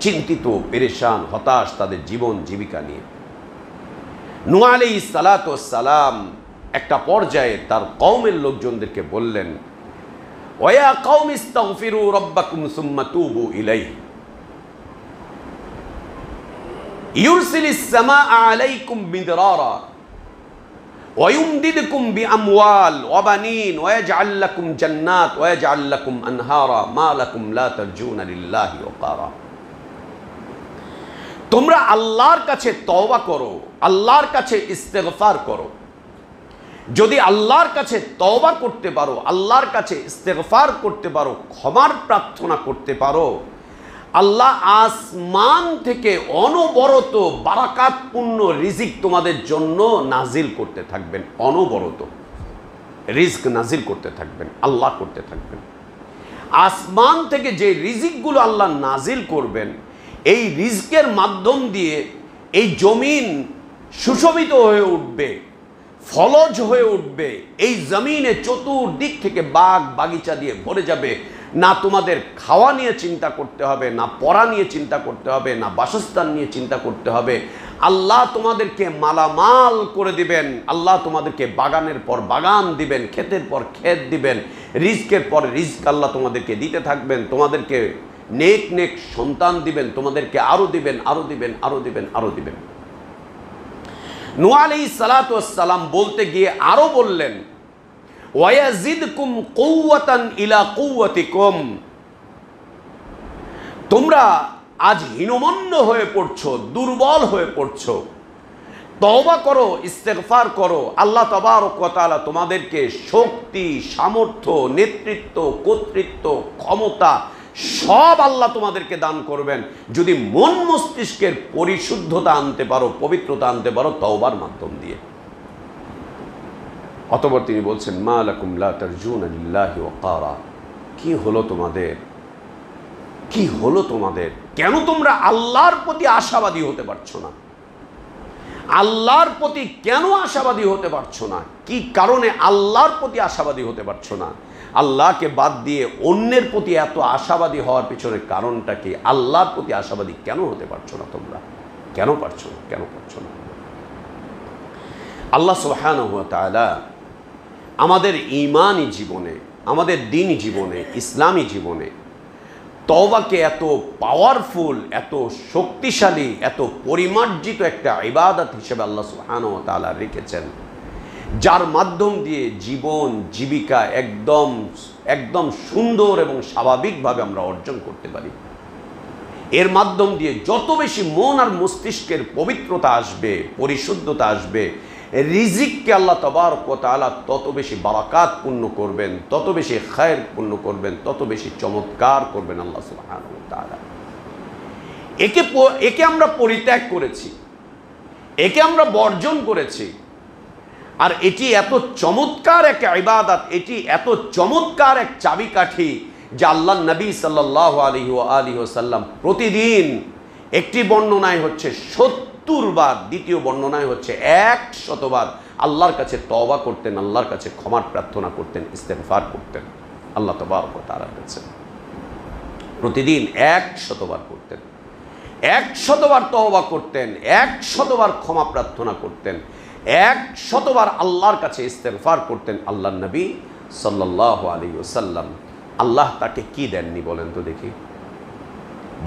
[SPEAKER 1] চিন্তিত, পেরেশান, হতাশ তাদের জীবন জীবিকা নিয়ে। নূহ আলাইহিস সালাতু ওয়াস সালাম একটা পর্যায়ে তার কওমের লোকজনদেরকে বললেন, ওয়া কওমি ইস্তাগফিরু রাব্বাকুম সুম্মা তুবু ইলাইহি ইউরসিলিস সামাআ আলাইকুম মিদরারা ويمددكم بأموال وبنين ويجعل لكم جنات ويجعل لكم أنهارا ما لكم لا ترجون لله وقارا। তোমরা আল্লাহর কাছে তওবা করো, আল্লাহর কাছে ইস্তেগফার করো। যদি আল্লাহর কাছে তওবা করতে পারো, আল্লাহর কাছে ইস্তেগফার করতে পারো, ক্ষমার প্রার্থনা করতে পারো, আল্লাহ আসমান থেকে অনবরত বারাকাতপূর্ণ রিজিক তোমাদের জন্য নাজিল করতে থাকবেন। অনবরত রিজিক নাজিল করতে থাকবেন, আল্লাহ করতে থাকবেন। আসমান থেকে যে রিজিকগুলো আল্লাহ নাজিল করবেন, এই রিজিকের মাধ্যম দিয়ে এই জমিন সুশোভিত হয়ে উঠবে, ফলজ হয়ে উঠবে। এই জমিনে চতুর্দিক থেকে বাগ বাগিচা দিয়ে ভরে যাবে। না তোমাদের খাওয়া নিয়ে চিন্তা করতে হবে, না পড়া নিয়ে চিন্তা করতে হবে, না বাসস্থান নিয়ে চিন্তা করতে হবে। আল্লাহ তোমাদেরকে মালামাল করে দিবেন, আল্লাহ তোমাদেরকে বাগানের পর বাগান দিবেন, ক্ষেতের পর ক্ষেত দিবেন, রিজকের পর রিজক আল্লাহ তোমাদেরকে দিতে থাকবেন। তোমাদেরকে নেক নেক সন্তান দিবেন, তোমাদেরকে আরো দিবেন, আরো দিবেন, আরো দিবেন, আরো দিবেন। নূহ আলাইহিস সালাতু ওয়াস সালাম বলতে গিয়ে আরো বললেন, ওয়ায়াজিদকুম কুওয়াতান ইলা কুওয়াতিকুম। তোমরা আজ হীনমন্য হয়ে পড়ছো, দুর্বল হয়ে পড়ছো। তওবা করো, ইস্তেগফার করো, আল্লাহ তাবারক ওয়া তাআলা তোমাদেরকে শক্তি, সামর্থ্য, নেতৃত্ব, কর্তৃত্ব, ক্ষমতা সব আল্লাহ তোমাদেরকে দান করবেন যদি মন মস্তিষ্কের পরিশুদ্ধতা আনতে পারো, পবিত্রতা আনতে পারো তওবার মাধ্যম দিয়ে। অতঃপর তিনি বলছেন, মা লাকুম লা তারজুনা লিল্লাহি ওয়াকারা। কি হলো তোমাদের, কি হলো তোমাদের? কেন তোমরা আল্লাহর প্রতি আশাবাদী হতে পারছো না? আল্লাহর প্রতি কেন আশাবাদী হতে পারছো না? কি কারণে আল্লাহর প্রতি আশাবাদী হতে পারছো না? আল্লাহকে বাদ দিয়ে অন্যের প্রতি এত আশাবাদী হওয়ার পিছনে কারণটা কি? আল্লাহর প্রতি আশাবাদী কেন হতে পারছো না তোমরা? কেন পারছো না? কেন পারছো না? আল্লাহ সুবহানাহু ওয়া তাআলা আমাদের ঈমানি জীবনে, আমাদের দ্বীনি জীবনে, ইসলামী জীবনে তওবাকে এত পাওয়ারফুল, এত শক্তিশালী, এত পরিমার্জিত একটা ইবাদত হিসেবে আল্লাহ সুবহানাহু ওয়া তাআলা রেখেছেন, যার মাধ্যম দিয়ে জীবন জীবিকা একদম সুন্দর এবং স্বাভাবিকভাবে আমরা অর্জন করতে পারি। এর মাধ্যম দিয়ে যত বেশি মন আর মস্তিষ্কের পবিত্রতা আসবে, পরিশুদ্ধতা আসবে, রিজিককে আল্লাহ তাবারক ওয়া তাআলা তত বেশি বারাকাত পূর্ণ করবেন, তত বেশি খায়ের পূর্ণ করবেন, তত বেশি চমৎকার করবেন আল্লাহ সুবহানাহু ওয়া তাআলা। একে আমরা পরিত্যাগ করেছি, একে আমরা বর্জন করেছি। আর এটি এত চমৎকার এক ইবাদত, এটি এত চমৎকার এক চাবিকাঠি যে আল্লাহ নবী সাল্লাল্লাহু আলাইহি ওয়া আলিহি ওয়াসাল্লাম প্রতিদিন, একটি বর্ণনায় হচ্ছে 70 বার, দ্বিতীয় বর্ণনায় হচ্ছে 100 বার আল্লাহর কাছে তওবা করতেন, আল্লাহর কাছে ক্ষমার প্রার্থনা করতেন, ইস্তেগফার করতেন আল্লাহ তাবারক ওয়া তাআলার কাছে। প্রতিদিন 100 বার করতেন, 100 বার তওবা করতেন, 100 বার ক্ষমা প্রার্থনা করতেন, 100 বার আল্লাহর কাছে ইস্তেগফার করতেন আল্লাহ নবী সাল্লাল্লাহু আলাইহি ওয়াসাল্লাম। আল্লাহ তাকে কি দেননি বলেন তো দেখি,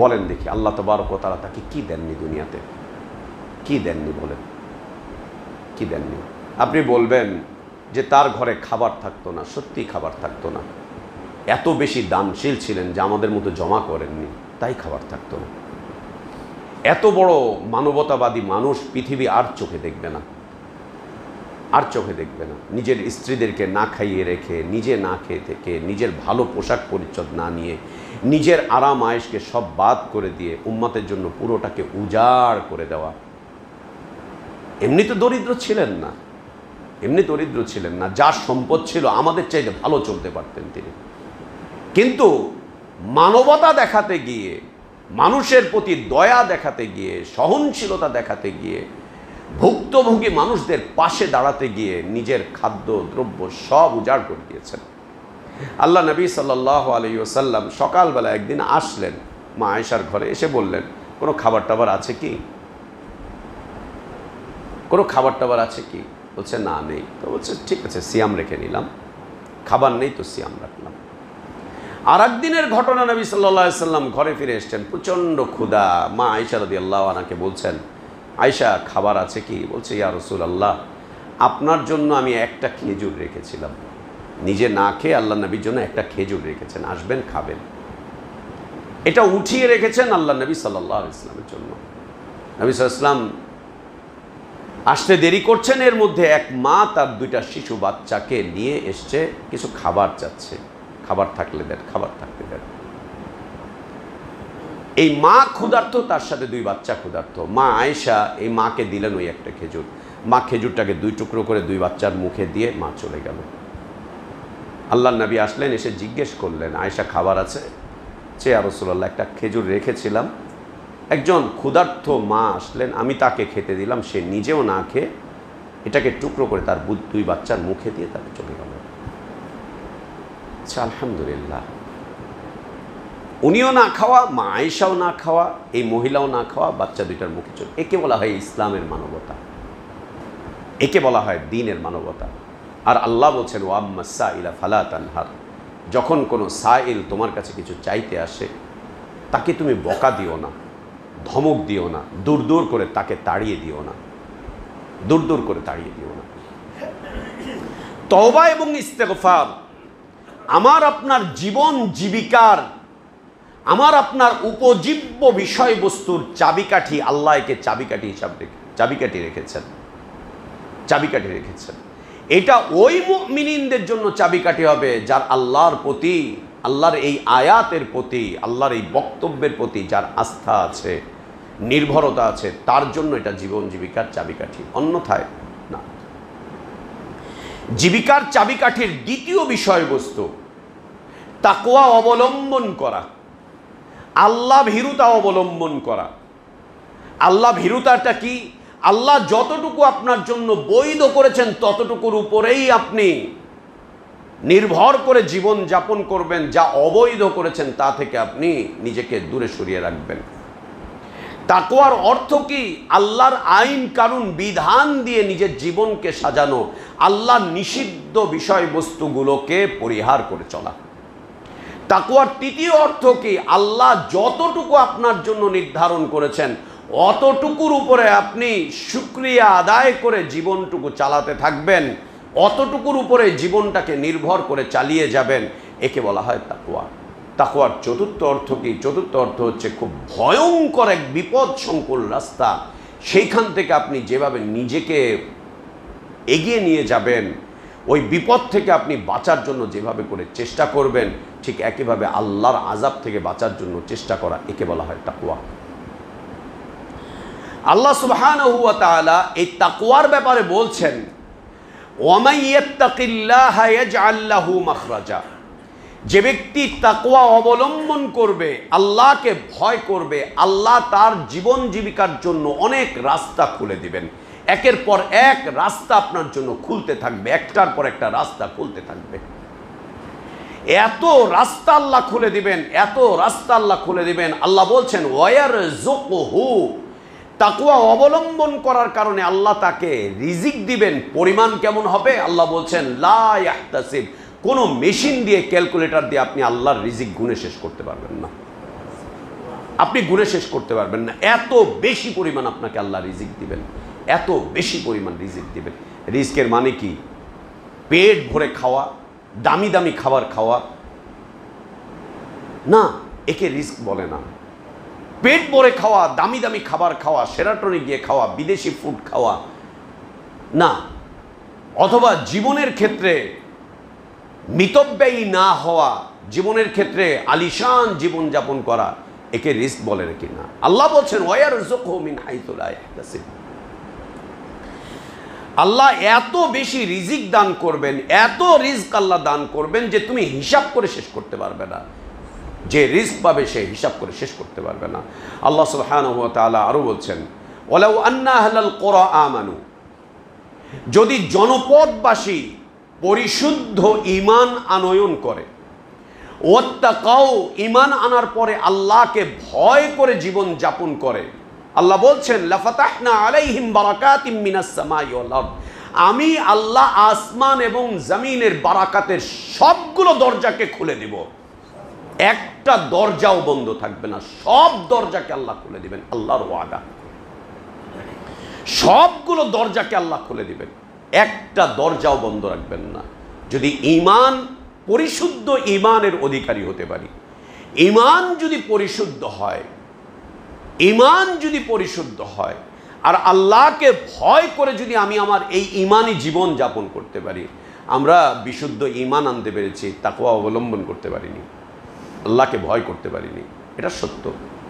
[SPEAKER 1] বলেন দেখি, আল্লাহ তাবারক ওয়া তাআলা তাকে কি দেননি দুনিয়াতে? কি দেননি বলেন, কি দেননি? আপনি বলবেন যে তার ঘরে খাবার থাকতো না, সত্যি খাবার থাকতো না, এত বেশি দানশীল ছিলেন যে আমাদের মতো জমা করেননি, তাই খাবার থাকতো না। এত বড় মানবতাবাদী মানুষ পৃথিবী আর চোখে দেখবে না, আর চোখে দেখবে না। নিজের স্ত্রীদেরকে না খাইয়ে রেখে, নিজে না খেয়ে থেকে, নিজের ভালো পোশাক পরিচ্ছদ না নিয়ে, নিজের আরাম আয়েশকে সব বাদ করে দিয়ে উম্মতের জন্য পুরোটাকে উজাড় করে দেওয়া। এমনি তো দরিদ্র ছিলেন না, এমনি দরিদ্র ছিলেন না, যার সম্পদ ছিল আমাদের চাইতে ভালো চলতে পারতেন তিনি। কিন্তু মানবতা দেখাতে গিয়ে, মানুষের প্রতি দয়া দেখাতে গিয়ে, সহনশীলতা দেখাতে গিয়ে, ভুক্তভোগী মানুষদের পাশে দাঁড়াতে গিয়ে নিজের খাদ্য দ্রব্য সব উজাড় করে দিয়েছেন। আল্লাহ নবী সাল্লাল্লাহু আলাইহি ওয়াসাল্লাম সকালবেলা একদিন আসলেন মা আয়েশার ঘরে, এসে বললেন, কোনো খাবার টাবার আছে কি? কোনো খাবার টাবার আছে কি? বলছে না, নেই। তো বলছে ঠিক আছে, সিয়াম রেখে নিলাম, খাবার নেই তো সিয়াম রাখলাম। আর একদিনের ঘটনা, নবী সাল্লাল্লাহু আলাইহি ওয়াসাল্লাম ঘরে ফিরে এসছেন, প্রচণ্ড ক্ষুধা। মা আয়েশা রাদিয়াল্লাহু আনহাকে বলছেন, আয়েশা খাবার আছে কি? বলছে, ইয়া রাসূলুল্লাহ, আপনার জন্য আমি একটা খেজুর রেখেছিলাম, নিজে না খেয়ে আল্লাহ নবীর জন্য একটা খেজুর রেখেছেন, আসবেন খাবেন। এটা উঠিয়ে রেখেছেন আল্লাহ নবী সাল্লাল্লাহু আলাইহি ওয়াসাল্লামের জন্য। নবী সাল্লাল্লাহু আলাইহি ওয়াসাল্লাম আসতে দেরি করছেন, এর মধ্যে এক মা তার 2টা শিশু বাচ্চাকে নিয়ে এসছে, কিছু খাবার চাচ্ছে, খাবার থাকলে দেন, খাবার থাকলে দেন। এই মা ক্ষুধার্ত, তার সাথে 2 বাচ্চা ক্ষুধার্ত। মা আয়েশা এই মাকে দিলেন ওই একটা খেজুর। মা খেজুরটাকে 2 টুকরো করে 2 বাচ্চার মুখে দিয়ে মা চলে গেল। আল্লাহর নবী আসলেন, এসে জিজ্ঞেস করলেন, আয়েশা খাবার আছে? যে ইয়া রাসূলুল্লাহ, একটা খেজুর রেখেছিলাম। একজন ক্ষুধার্ত মা আসলেন, আমি তাকে খেতে দিলাম, সে নিজেও না খেয়ে এটাকে টুকরো করে তার 2 বাচ্চার মুখে দিয়ে তাকে চলে গেল। আচ্ছা, আলহামদুলিল্লাহ, উনিও না খাওয়া, মা আয়েশাও না খাওয়া, এই মহিলাও না খাওয়া, বাচ্চা 2টার মুখে চলে। একে বলা হয় ইসলামের মানবতা, একে বলা হয় দ্বীনের মানবতা। আর আল্লাহ বলছেন, ওয়াম্মা সাইলা ফালা তানহার, যখন কোনো সাইল তোমার কাছে কিছু চাইতে আসে, তাকে তুমি বকা দিও না, ধমক দিও না, দূর দূর করে তাকে তাড়িয়ে দিও না, দূর দূর করে তাড়িয়ে দিও না। তওবা এবং ইস্তেগফার আমার আপনার জীবন জীবিকার, আমার আপনার উপজীব্য বিষয়বস্তুর চাবিকাঠি। আল্লাহ একে চাবিকাঠি হিসাবে চাবিকাঠি রেখেছেন, চাবিকাঠি রেখেছেন। এটা ওই মুমিনদের জন্য চাবিকাঠি হবে যার আল্লাহর প্রতি, আল্লাহর এই আয়াতের প্রতি, আল্লাহর এই বক্তব্যের প্রতি যার আস্থা আছে, নির্ভরতা আছে, তার জন্য এটা জীবন জীবিকার চাবিকাঠি, অন্যথায় না। জীবিকার চাবিকাঠির দ্বিতীয় বিষয়বস্তু তাকওয়া অবলম্বন করা, আল্লাহ ভীরুতা অবলম্বন করা। আল্লাহ ভীরুতাটা কি? আল্লাহ যতটুকু আপনার জন্য বৈধ করেছেন ততটুকুর উপরেই আপনি নির্ভর করে জীবন যাপন করবেন, যা অবৈধ করেছেন তা থেকে আপনি নিজেকে দূরে সরিয়ে রাখবেন। তাকওয়ার অর্থ কি? আল্লাহর আইন কানুন বিধান দিয়ে নিজের জীবনকে সাজানো, আল্লাহর নিষিদ্ধ বিষয়বস্তুগুলোকে পরিহার করে চলা। তাকওয়ার তৃতীয় অর্থ কি? আল্লাহ যতটুকু আপনার জন্য নির্ধারণ করেছেন অতটুকুর উপরে আপনি শুকরিয়া আদায় করে জীবনটুকু চালাতে থাকবেন, অতটুকুর উপরে জীবনটাকে নির্ভর করে চালিয়ে যাবেন। একে বলা হয় তাকওয়া। তাকওয়ার চতুর্থ অর্থ কি? চতুর্থ অর্থ হচ্ছে খুব ভয়ঙ্কর এক বিপদ সংকুল রাস্তা, সেইখান থেকে আপনি যেভাবে নিজেকে এগিয়ে নিয়ে যাবেন, ওই বিপদ থেকে আপনি বাঁচার জন্য যেভাবে করে চেষ্টা করবেন, ঠিক একইভাবে আল্লাহর আযাব থেকে বাঁচার জন্য চেষ্টা করা, একে বলা হয় তাকওয়া। আল্লাহ সুবহানাহু ওয়া তাআলা এই তাকওয়ার ব্যাপারে বলছেন, ওয়ামান ইয়াত্তাকিল্লাহা ইয়াজআল লাহু মাখরাজা, যে ব্যক্তি তাকওয়া অবলম্বন করবে, আল্লাহকে ভয় করবে, আল্লাহ তার জীবন জীবিকার জন্য অনেক রাস্তা খুলে দিবেন। একের পর এক রাস্তা আপনার জন্য খুলতে থাকবে, একটার পর একটা রাস্তা খুলতে থাকবে। এত রাস্তা আল্লাহ খুলে দিবেন, এত রাস্তা আল্লাহ খুলে দিবেন। আল্লাহ বলছেন ওয়ায়ারযুকুহু, তাকওয়া অবলম্বন করার কারণে আল্লাহ তাকে রিজিক দিবেন। পরিমাণ কেমন হবে? আল্লাহ বলছেন লা ইয়াহতাসিব, কোনো মেশিন দিয়ে, ক্যালকুলেটর দিয়ে আপনি আল্লাহর রিজিক গুণে শেষ করতে পারবেন না। আপনি গুণে শেষ করতে পারবেন না, এত বেশি পরিমাণ আপনাকে আল্লাহ রিজিক দিবেন, এত বেশি পরিমাণ রিজিক দিবেন। রিজিকের মানে কি? পেট ভরে খাওয়া, দামি দামি খাবার খাওয়া না, একে রিস্ক বলে না। পেট ভরে খাওয়া, দামি দামি খাবার খাওয়া, সেরাটনে গিয়ে খাওয়া, বিদেশি ফুড খাওয়া না, অথবা জীবনের ক্ষেত্রে মিতব্যয়ী না হওয়া, জীবনের ক্ষেত্রে আলিশান জীবনযাপন করা, একে রিস্ক বলে নাকি না। আল্লাহ বলছেন ওয়ায়ারযুকুহু মিন হাইথু লা ইয়াহতাসিব, আল্লাহ এত বেশি রিজিক দান করবেন, এত রিস্ক আল্লাহ দান করবেন যে তুমি হিসাব করে শেষ করতে পারবে না। যে রিস্ক পাবে সে হিসাব করে শেষ করতে পারবে না। আল্লাহ সুবহানাহু ওয়া তাআলা আরো বলছেন ওয়ালাউ আন্না আহলাল কুরা আমানু, যদি জনপদবাসী পরিশুদ্ধ ঈমান আনয়ন করে, ওয়াত্তাকাউ, ঈমান আনার পরে আল্লাহকে ভয় করে জীবন যাপন করে, আল্লাহ বলছেন লাফাতাহনা আলাইহিম বারাকাতিম মিনাস সামাই ওয়াল আরদ, আমি আল্লাহ আসমান এবং জমিনের বারাকাতের সবগুলো দরজাকে খুলে দিব, একটা দরজাও বন্ধ থাকবে না, সব দরজাকে আল্লাহ খুলে দিবেন। আল্লাহর ওয়াদা, সবগুলো দরজাকে আল্লাহ খুলে দিবেন, একটা দরজাও বন্ধ রাখবেন না। যদি ঈমান, পরিশুদ্ধ ঈমানের অধিকারী হতে পারি, ঈমান যদি পরিশুদ্ধ হয়, ঈমান যদি পরিশুদ্ধ হয়, আর আল্লাহকে ভয় করে যদি আমি আমার এই ঈমানি জীবন যাপন করতে পারি, আমরা বিশুদ্ধ ঈমান আনতে পেরেছি, তাকওয়া অবলম্বন করতে পারিনি, আল্লাহকে ভয় করতে পারিনি, এটা সত্য,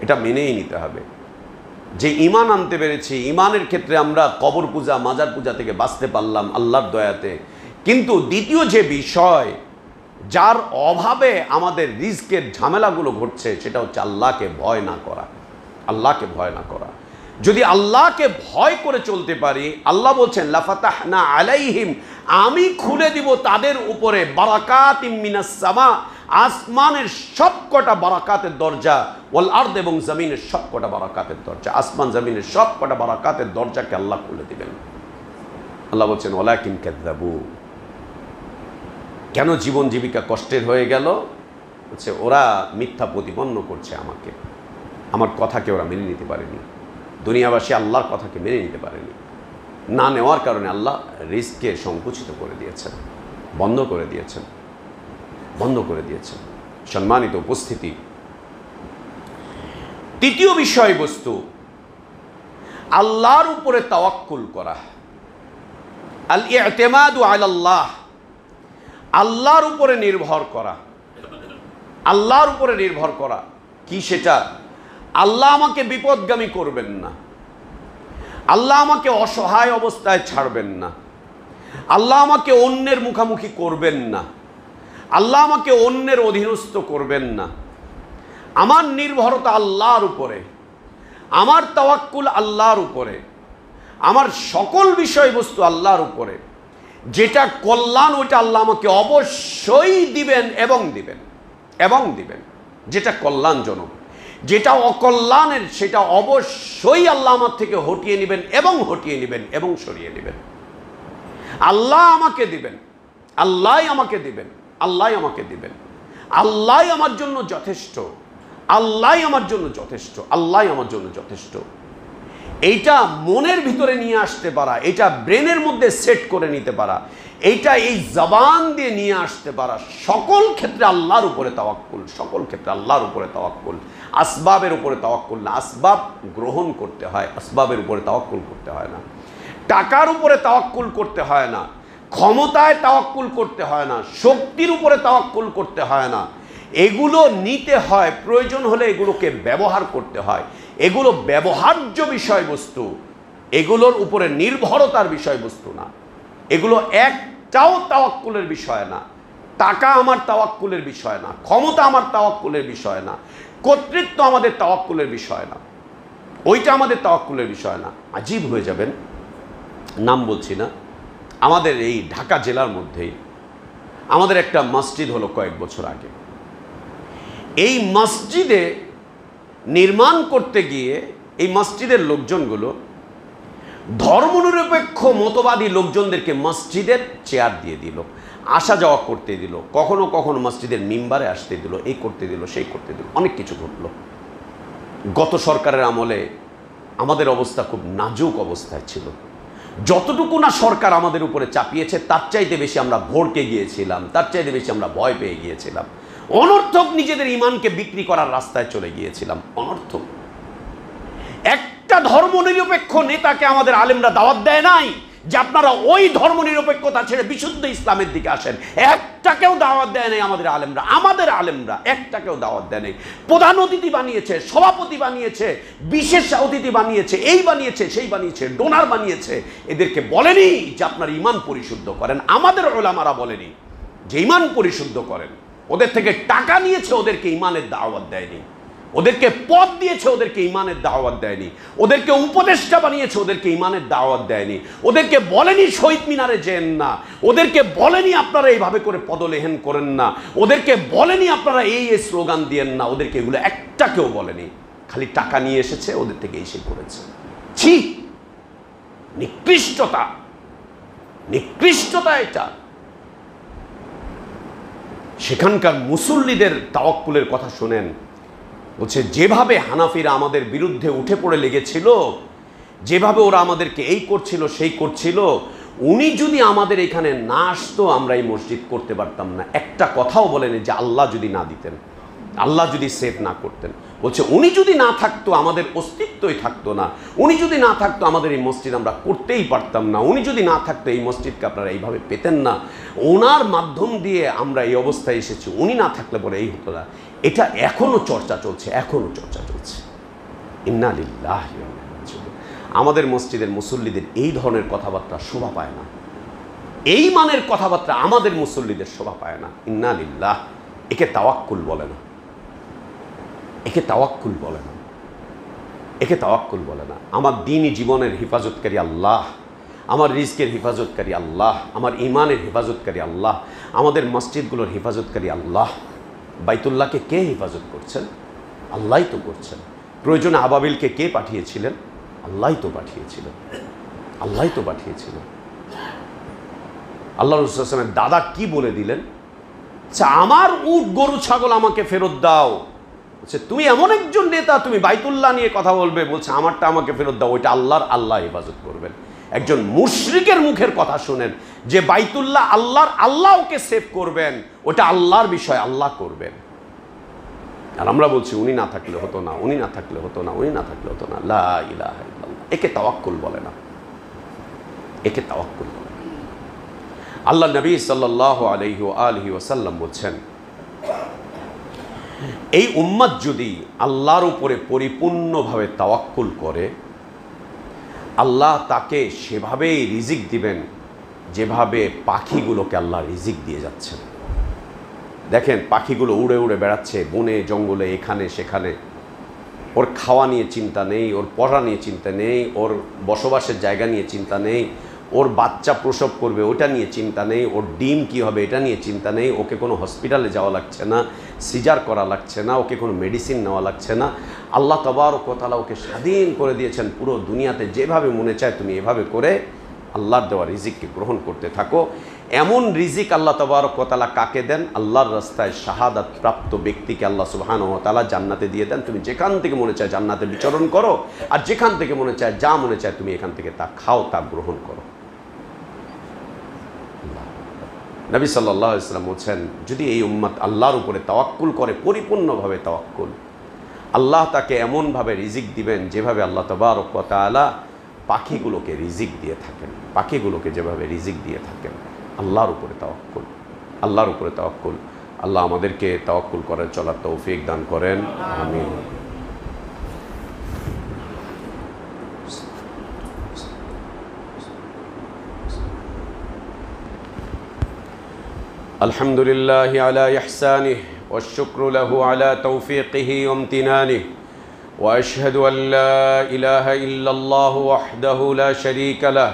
[SPEAKER 1] এটা মেনেই নিতে হবে। যে ঈমান আনতে পেরেছি, ঈমানের ক্ষেত্রে আমরা কবর পূজা, মাজার পূজা থেকে বাঁচতে পারলাম আল্লাহর দয়াতে। কিন্তু দ্বিতীয় যে বিষয়, যার অভাবে আমাদের রিজকের ঝামেলাগুলো ঘটছে, সেটা হচ্ছে আল্লাহকে ভয় না করা, আল্লাহকে ভয় না করা। যদি আল্লাহকে ভয় করে চলতে পারি, আল্লাহ বলছেন লাফাতাহনা আলাইহিম, আমি খুলে দিব তাদের উপরে বারাকাতিম মিনাস সামা, আসমানের সবকটা বারাকাতের দরজা, ওয়াল আরদ, এবং জমিনের সবকটা বারাকাতের দরজা, আসমান জমিনের সবকটা বারাকাতের দরজাকে আল্লাহ খুলে দিবেন। আল্লাহ বলছেন ওয়ালাকিন কাযযাবু, কেন জীবন জীবিকা কষ্টের হয়ে গেল? হচ্ছে ওরা মিথ্যা প্রতিপন্ন করছে আমাকে, আমার কথাকে ওরা মেনে নিতে পারেনি, দুনিয়াবাসী আল্লাহর কথাকে মেনে নিতে পারেনি। না নেওয়ার কারণে আল্লাহ রিজকে সংকুচিত করে দিয়েছেন, বন্ধ করে দিয়েছেন, বন্ধ করে দিয়েছেন। সম্মানিত উপস্থিতি, তৃতীয় বিষয়বস্তু, আল্লাহর উপরে তাওয়াক্কুল করা, আল ইতিমাদু আলাল্লাহ, আল্লাহর উপরে নির্ভর করা। আল্লাহর উপরে নির্ভর করা কি সেটা? আল্লাহ আমাকে বিপদগামী করবেন না, আল্লাহ আমাকে অসহায় অবস্থায় ছাড়বেন না, আল্লাহ আমাকে অন্যের মুখামুখি করবেন না, আল্লাহ আমাকে অন্যের অধীনস্থ করবেন না। আমার নির্ভরতা আল্লাহর উপরে, আমার তাওয়াক্কুল আল্লাহর উপরে, আমার সকল বিষয়বস্তু আল্লাহর উপরে। যেটা কল্যাণ ওইটা আল্লাহ আমাকে অবশ্যই দিবেন এবং দিবেন এবং দিবেন, যেটা কল্যাণজনক। যেটা অকল্যাণের সেটা অবশ্যই আল্লাহ আমার থেকে হটিয়ে নেবেন এবং হটিয়ে নেবেন এবং সরিয়ে নেবেন। আল্লাহ আমাকে দিবেন, আল্লাহ আমাকে দিবেন, আল্লাহ আমাকে দিবেন, আল্লাহ আমার জন্য যথেষ্ট, আল্লাহ আমার জন্য যথেষ্ট, আল্লাহ আমার জন্য যথেষ্ট। এইটা মনের ভিতরে নিয়ে আসতে পারা, এটা ব্রেনের মধ্যে সেট করে নিতে পারা, এইটা এই জবান দিয়ে নিয়ে আসতে পারা, সকল ক্ষেত্রে আল্লাহর উপরে তাওয়াক্কুল, সকল ক্ষেত্রে আল্লাহর উপরে তাওয়াক্কুল। আসবাবের উপরে তাওয়াক্কুল না, আসবাব গ্রহণ করতে হয়, আসবাবের উপরে তাওয়াক্কুল করতে হয় না। টাকার উপরে তাওয়াক্কুল করতে হয় না, ক্ষমতায় তাওয়াক্কুল করতে হয় না, শক্তির উপরে তাওয়াক্কুল করতে হয় না। এগুলো নিতে হয়, প্রয়োজন হলে এগুলোকে ব্যবহার করতে হয়। এগুলো ব্যবহার্য বিষয়বস্তু, এগুলোর উপরে নির্ভরতার বিষয়বস্তু না। এগুলো একটাও তাওয়াক্কুলের বিষয় না। টাকা আমার তাওয়াক্কুলের বিষয় না, ক্ষমতা আমার তাওয়াক্কুলের বিষয় না, কর্তৃত্ব আমাদের তাওয়াক্কুলের বিষয় না, ওইটা আমাদের তাওয়াক্কুলের বিষয় না। আজীব হয়ে যাবেন, নাম বলছি না, আমাদের এই ঢাকা জেলার মধ্যেই আমাদের একটা মসজিদ হলো কয়েক বছর আগে। এই মসজিদে নির্মাণ করতে গিয়ে এই মসজিদের লোকজনগুলো ধর্মনিরপেক্ষ মতবাদী লোকজনদেরকে মসজিদের চেয়ার দিয়ে দিল, আসা যাওয়া করতে দিল, কখনো কখনো মসজিদের মিম্বারে আসতে দিল, এই করতে দিল, সেই করতে দিল, অনেক কিছু ঘটল। গত সরকারের আমলে আমাদের অবস্থা খুব নাজুক অবস্থায় ছিল। যতটুকু না সরকার আমাদের উপরে চাপিয়েছে তার চাইতে বেশি আমরা ভড়কে গিয়েছিলাম, তার চাইতে বেশি আমরা ভয় পেয়ে গিয়েছিলাম। অনর্থক নিজেদের ইমানকে বিক্রি করার রাস্তায় চলে গিয়েছিলাম, অনর্থক। একটা ধর্মনিরপেক্ষ নেতাকে আমাদের আলেমরা দাওয়াত দেয় নাই যে আপনারা ওই ধর্মনিরপেক্ষতা ছেড়ে বিশুদ্ধ ইসলামের দিকে আসেন। একটাকেও দাওয়াত দেয় নাই আমাদের আলেমরা একটাকেও দাওয়াত দেয় নাই। প্রধান অতিথি বানিয়েছে, সভাপতি বানিয়েছে, বিশেষ অতিথি বানিয়েছে, এই বানিয়েছে, সেই বানিয়েছে, ডোনার বানিয়েছে। এদেরকে বলেনি যে আপনার ইমান পরিশুদ্ধ করেন। আমাদের ওলামারা বলেনি যে ইমান পরিশুদ্ধ করেন। ওদের থেকে টাকা নিয়েছে, ওদেরকে ইমানের দাওয়াত দেয়নি। ওদেরকে পদ দিয়েছে, ওদেরকে ইমানের দাওয়াত দেয়নি। ওদেরকে উপদেষ্টা বানিয়েছে, ওদেরকে ইমানের দাওয়াত দেয়নি। ওদেরকে বলেনি শহীদ মিনারে যেন না, ওদেরকে বলেনি আপনারা এইভাবে করে পদলেহন করেন না, ওদেরকে বলেনি আপনারা এই স্লোগান দিয়েন না, ওদেরকে এগুলো একটাকেও বলেনি। খালি টাকা নিয়ে এসেছে, ওদের থেকে এসে করেছে। ছি, নিকৃষ্টতা, নিকৃষ্টতা এটা। সেখানকার মুসল্লিদের তাওয়াক্কুলের কথা শোনেন। বলছে যেভাবে হানাফিরা আমাদের বিরুদ্ধে উঠে পড়ে লেগেছিল, যেভাবে ওরা আমাদেরকে এই করছিল সেই করছিল, উনি যদি আমাদের এখানে না আসতো আমরা এই মসজিদ করতে পারতাম না। একটা কথাও বলেনি যে আল্লাহ যদি না দিতেন, আল্লাহ যদি সেভ না করতেন। বলছে উনি যদি না থাকতো আমাদের অস্তিত্বই থাকতো না, উনি যদি না থাকতো আমাদের এই মসজিদ আমরা করতেই পারতাম না, উনি যদি না থাকতো এই মসজিদকে আপনারা এইভাবে পেতেন না। ওনার মাধ্যম দিয়ে আমরা এই অবস্থায় এসেছি, উনি না থাকলে পরে এই হতো না। এটা এখনো চর্চা চলছে, এখনো চর্চা চলছে। ইন্না লিল্লাহি ওয়া ইন্না ইলাইহি রাজিউন। আমাদের মসজিদের মুসল্লিদের এই ধরনের কথাবার্তা শোভা পায় না, এই মানের কথাবার্তা আমাদের মুসল্লিদের শোভা পায় না। ইন্না লিল্লাহ, একে তাওয়াক্কুল বলে না, একে তাওয়াক্কুল বলে না, একে তাওয়াক্কুল বলে না। আমার দ্বীনি জীবনের হেফাজতকারী আল্লাহ, আমার রিজকের হেফাজতকারী আল্লাহ, আমার ইমানের হেফাজতকারী আল্লাহ, আমাদের মসজিদগুলোর হেফাজতকারী আল্লাহ। বাইতুল্লাহকে কে হেফাজত করছেন? আল্লাহই তো করছেন। প্রয়োজনে আবাবিলকে কে পাঠিয়েছিলেন? আল্লাহই তো পাঠিয়েছিলেন, আল্লাহই তো পাঠিয়েছিলেন। আল্লাহ রাসূল সাল্লাল্লাহু আলাইহি ওয়াসাল্লামের দাদা কি বলে দিলেন? আমার উট গরু ছাগল আমাকে ফেরত দাও। বলছে তুমি এমন একজন নেতা, তুমি বাইতুল্লাহ নিয়ে কথা বলবে, বলছে আমারটা আমাকে ফেরত দাও, ওইটা আল্লাহর, আল্লাহ হেফাজত করবেন। একজন মুশরিকের মুখের কথা শুনেন যে বাইতুল্লাহ আল্লাহর, আল্লাহ ওকে সেভ করবেন, ওটা আল্লাহর বিষয়, আল্লাহ করবেন। আর আমরা বলছি উনি না থাকলে হতো না, উনি না থাকলে হতো না, উনি না থাকলে হতো না। লা ইলাহা ইল্লাল্লাহ। একে তাওয়াক্কুল বলে না, একে তাওয়াক্কুল বলে না। আল্লাহ নবী সাল্লাল্লাহু আলাইহি ওয়া আলিহি ওয়াসাল্লাম বলছেন, এই উম্মত যদি আল্লাহর উপরে পরিপূর্ণভাবে তাওয়াক্কুল করে, আল্লাহ তাকে সেভাবেই রিজিক দিবেন যেভাবে পাখিগুলোকে আল্লাহ রিজিক দিয়ে যাচ্ছেন। দেখেন পাখিগুলো উড়ে উড়ে বেড়াচ্ছে বনে জঙ্গলে, এখানে সেখানে। ওর খাওয়া নিয়ে চিন্তা নেই, ওর পড়া নিয়ে চিন্তা নেই, ওর বসবাসের জায়গা নিয়ে চিন্তা নেই, ওর বাচ্চা প্রসব করবে ওটা নিয়ে চিন্তা নেই, ওর ডিম কী হবে এটা নিয়ে চিন্তা নেই, ওকে কোনো হসপিটালে যাওয়া লাগছে না, সিজার করা লাগছে না, ওকে কোনো মেডিসিন নেওয়া লাগছে না। আল্লাহ তাবারক ওয়া তাআলা ওকে স্বাধীন করে দিয়েছেন পুরো দুনিয়াতে যেভাবে মনে চায় তুমি এভাবে করে আল্লাহর দেওয়া রিজিককে গ্রহণ করতে থাকো। এমন রিজিক আল্লাহ তাবারক ওয়া তাআলা কাকে দেন? আল্লাহর রাস্তায় শাহাদাত প্রাপ্ত ব্যক্তিকে আল্লাহ সুবহানাহু ওয়া তাআলা জান্নাতে দিয়ে দেন। তুমি যেখান থেকে মনে চায় জান্নাতে বিচরণ করো, আর যেখান থেকে মনে চায়, যা মনে চায় তুমি এখান থেকে তা খাও, তা গ্রহণ করো। নবী সাল্লাল্লাহু আলাইহি ওয়াসাল্লাম বলছেন, যদি এই উম্মত আল্লাহর উপরে তাওয়াক্কুল করে, পরিপূর্ণভাবে তাওয়াক্কুল, আল্লাহ তাকে এমনভাবে রিজিক দিবেন যেভাবে আল্লাহ তাবারক ওয়া তাআলা পাখিগুলোকে রিজিক দিয়ে থাকেন, পাখিগুলোকে যেভাবে রিজিক দিয়ে থাকেন। আল্লাহর উপরে তাওয়াক্কুল, আল্লাহর উপরে তাওয়াক্কুল। আল্লাহ আমাদেরকে তাওয়াক্কুল করে চলার তৌফিক দান করেন, আমিন। আলহামদুলিল্লাহি আলা ইহসানিহি والشكر له على توفيقه وامتنانه وأشهد أن لا إله إلا الله وحده لا شريك له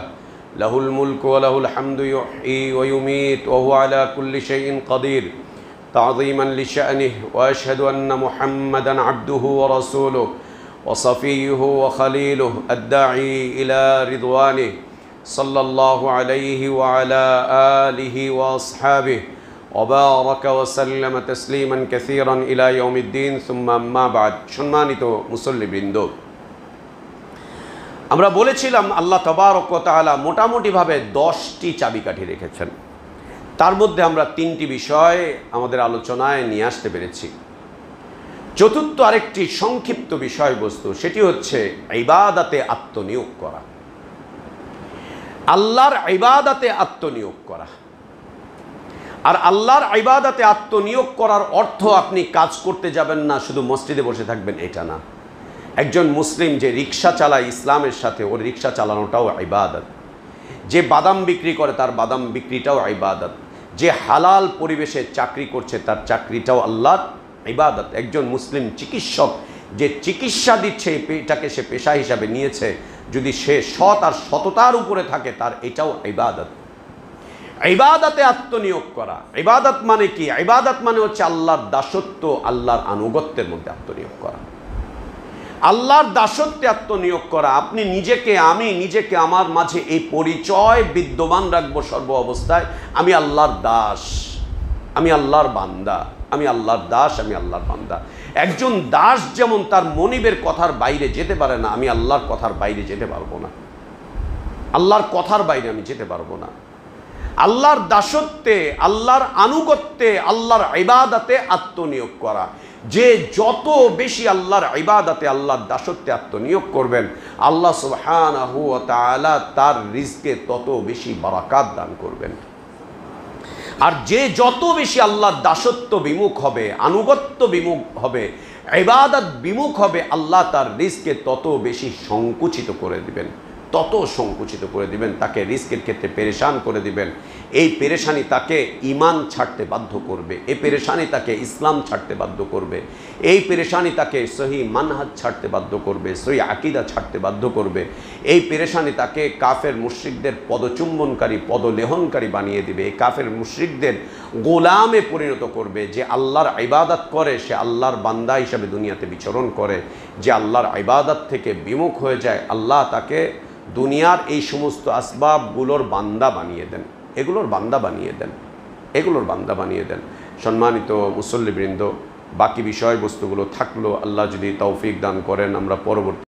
[SPEAKER 1] له الملك وله الحمد يحيي ويميت وهو على كل شيء قدير تعظيما لشأنه وأشهد أن محمدا عبده ورسوله وصفيه وخليله الداعي إلى رضوانه صلى الله عليه وعلى آله وأصحابه وبارك وسلم تسليما كثيرا إلى يوم الدين ثم أما بعد। সম্মানিত মুসল্লিবৃন্দ, আমরা বলেছিলাম আল্লাহ তাবারক ওয়া তাআলা মোটামুটিভাবে 10টি চাবিকাঠি রেখেছেন। তার মধ্যে আমরা 3টি বিষয় আমাদের আলোচনায় নিয়ে আসতে পেরেছি। চতুর্থ আরেকটি সংক্ষিপ্ত বিষয়বস্তু, সেটি হচ্ছে ইবাদতে আত্মনিয়োগ করা, আল্লাহর ইবাদতে আত্মনিয়োগ করা। আর আল্লাহর ইবাদতে আত্মনিয়োগ করার অর্থ আপনি কাজ করতে যাবেন না, শুধু মসজিদে বসে থাকবেন, এটা না। একজন মুসলিম যে রিক্সা চালায় ইসলামের সাথে, ওর রিক্সা চালানোটাও ইবাদত। যে বাদাম বিক্রি করে তার বাদাম বিক্রিটাও ইবাদত। যে হালাল পরিবেশে চাকরি করছে তার চাকরিটাও আল্লাহর ইবাদত। একজন মুসলিম চিকিৎসক যে চিকিৎসা দিচ্ছে, এটাকে সে পেশা হিসাবে নিয়েছে, যদি সে সৎ আর সততার উপরে থাকে তার এটাও ইবাদত। ইবাদতে আত্মনিয়োগ করা, ইবাদত মানে কি? ইবাদত মানে হচ্ছে আল্লাহর দাসত্ব, আল্লাহর আনুগত্যের মধ্যে আত্মনিয়োগ করা, আল্লাহর দাসত্বে আত্মনিয়োগ করা। আপনি নিজেকে, আমি নিজেকে, আমার মাঝে এই পরিচয় বিদ্যমান রাখবো সর্ব অবস্থায়, আমি আল্লাহর দাস, আমি আল্লাহর বান্দা, আমি আল্লাহর দাস, আমি আল্লাহর বান্দা। একজন দাস যেমন তার মনিবের কথার বাইরে যেতে পারে না, আমি আল্লাহর কথার বাইরে যেতে পারবো না, আল্লাহর কথার বাইরে আমি যেতে পারবো না। আল্লাহর দাসত্বে, আল্লাহর আনুগত্যে, আল্লাহর ইবাদতে আত্মনিয়োগ করা। যে যত বেশি আল্লাহর ইবাদতে, আল্লাহর দাসত্বে আত্মনিয়োগ করবেন, আল্লাহ সুবহানাহু ওয়া তাআলা তার রিজকে তত বেশি বারাকাত দান করবেন। আর যে যত বেশি আল্লাহর দাসত্ব বিমুখ হবে, আনুগত্য বিমুখ হবে, ইবাদত বিমুখ হবে, আল্লাহ তার রিজকে তত বেশি সংকুচিত করে দিবেন, তত সংকুচিত করে দিবেন, তাকে রিস্কের ক্ষেত্রে পেরেশান করে দিবেন। এই পেরেশানি তাকে ঈমান ছাড়তে বাধ্য করবে, এই পেরেশানি তাকে ইসলাম ছাড়তে বাধ্য করবে, এই পেরেশানি তাকে সহি মানহাজ ছাড়তে বাধ্য করবে, সহি আকীদা ছাড়তে বাধ্য করবে। এই পেরেশানি তাকে কাফের মুশরিকদের পদচুম্বনকারী, পদলেহনকারী বানিয়ে দিবে, এই কাফের মুশরিকদের গোলামে পরিণত করবে। যে আল্লাহর ইবাদত করে সে আল্লাহর বান্দা হিসাবে দুনিয়াতে বিচরণ করে, যে আল্লাহর ইবাদত থেকে বিমুখ হয়ে যায়, আল্লাহ তাকে দুনিয়ার এই সমস্ত আসবাবগুলোর বান্দা বানিয়ে দেন, এগুলোর বান্দা বানিয়ে দেন, এগুলোর বান্দা বানিয়ে দেন। সম্মানিত মুসল্লিবৃন্দ, বাকি বিষয়বস্তুগুলো থাকলো, আল্লাহ যদি তৌফিক দান করেন আমরা পরবর্তী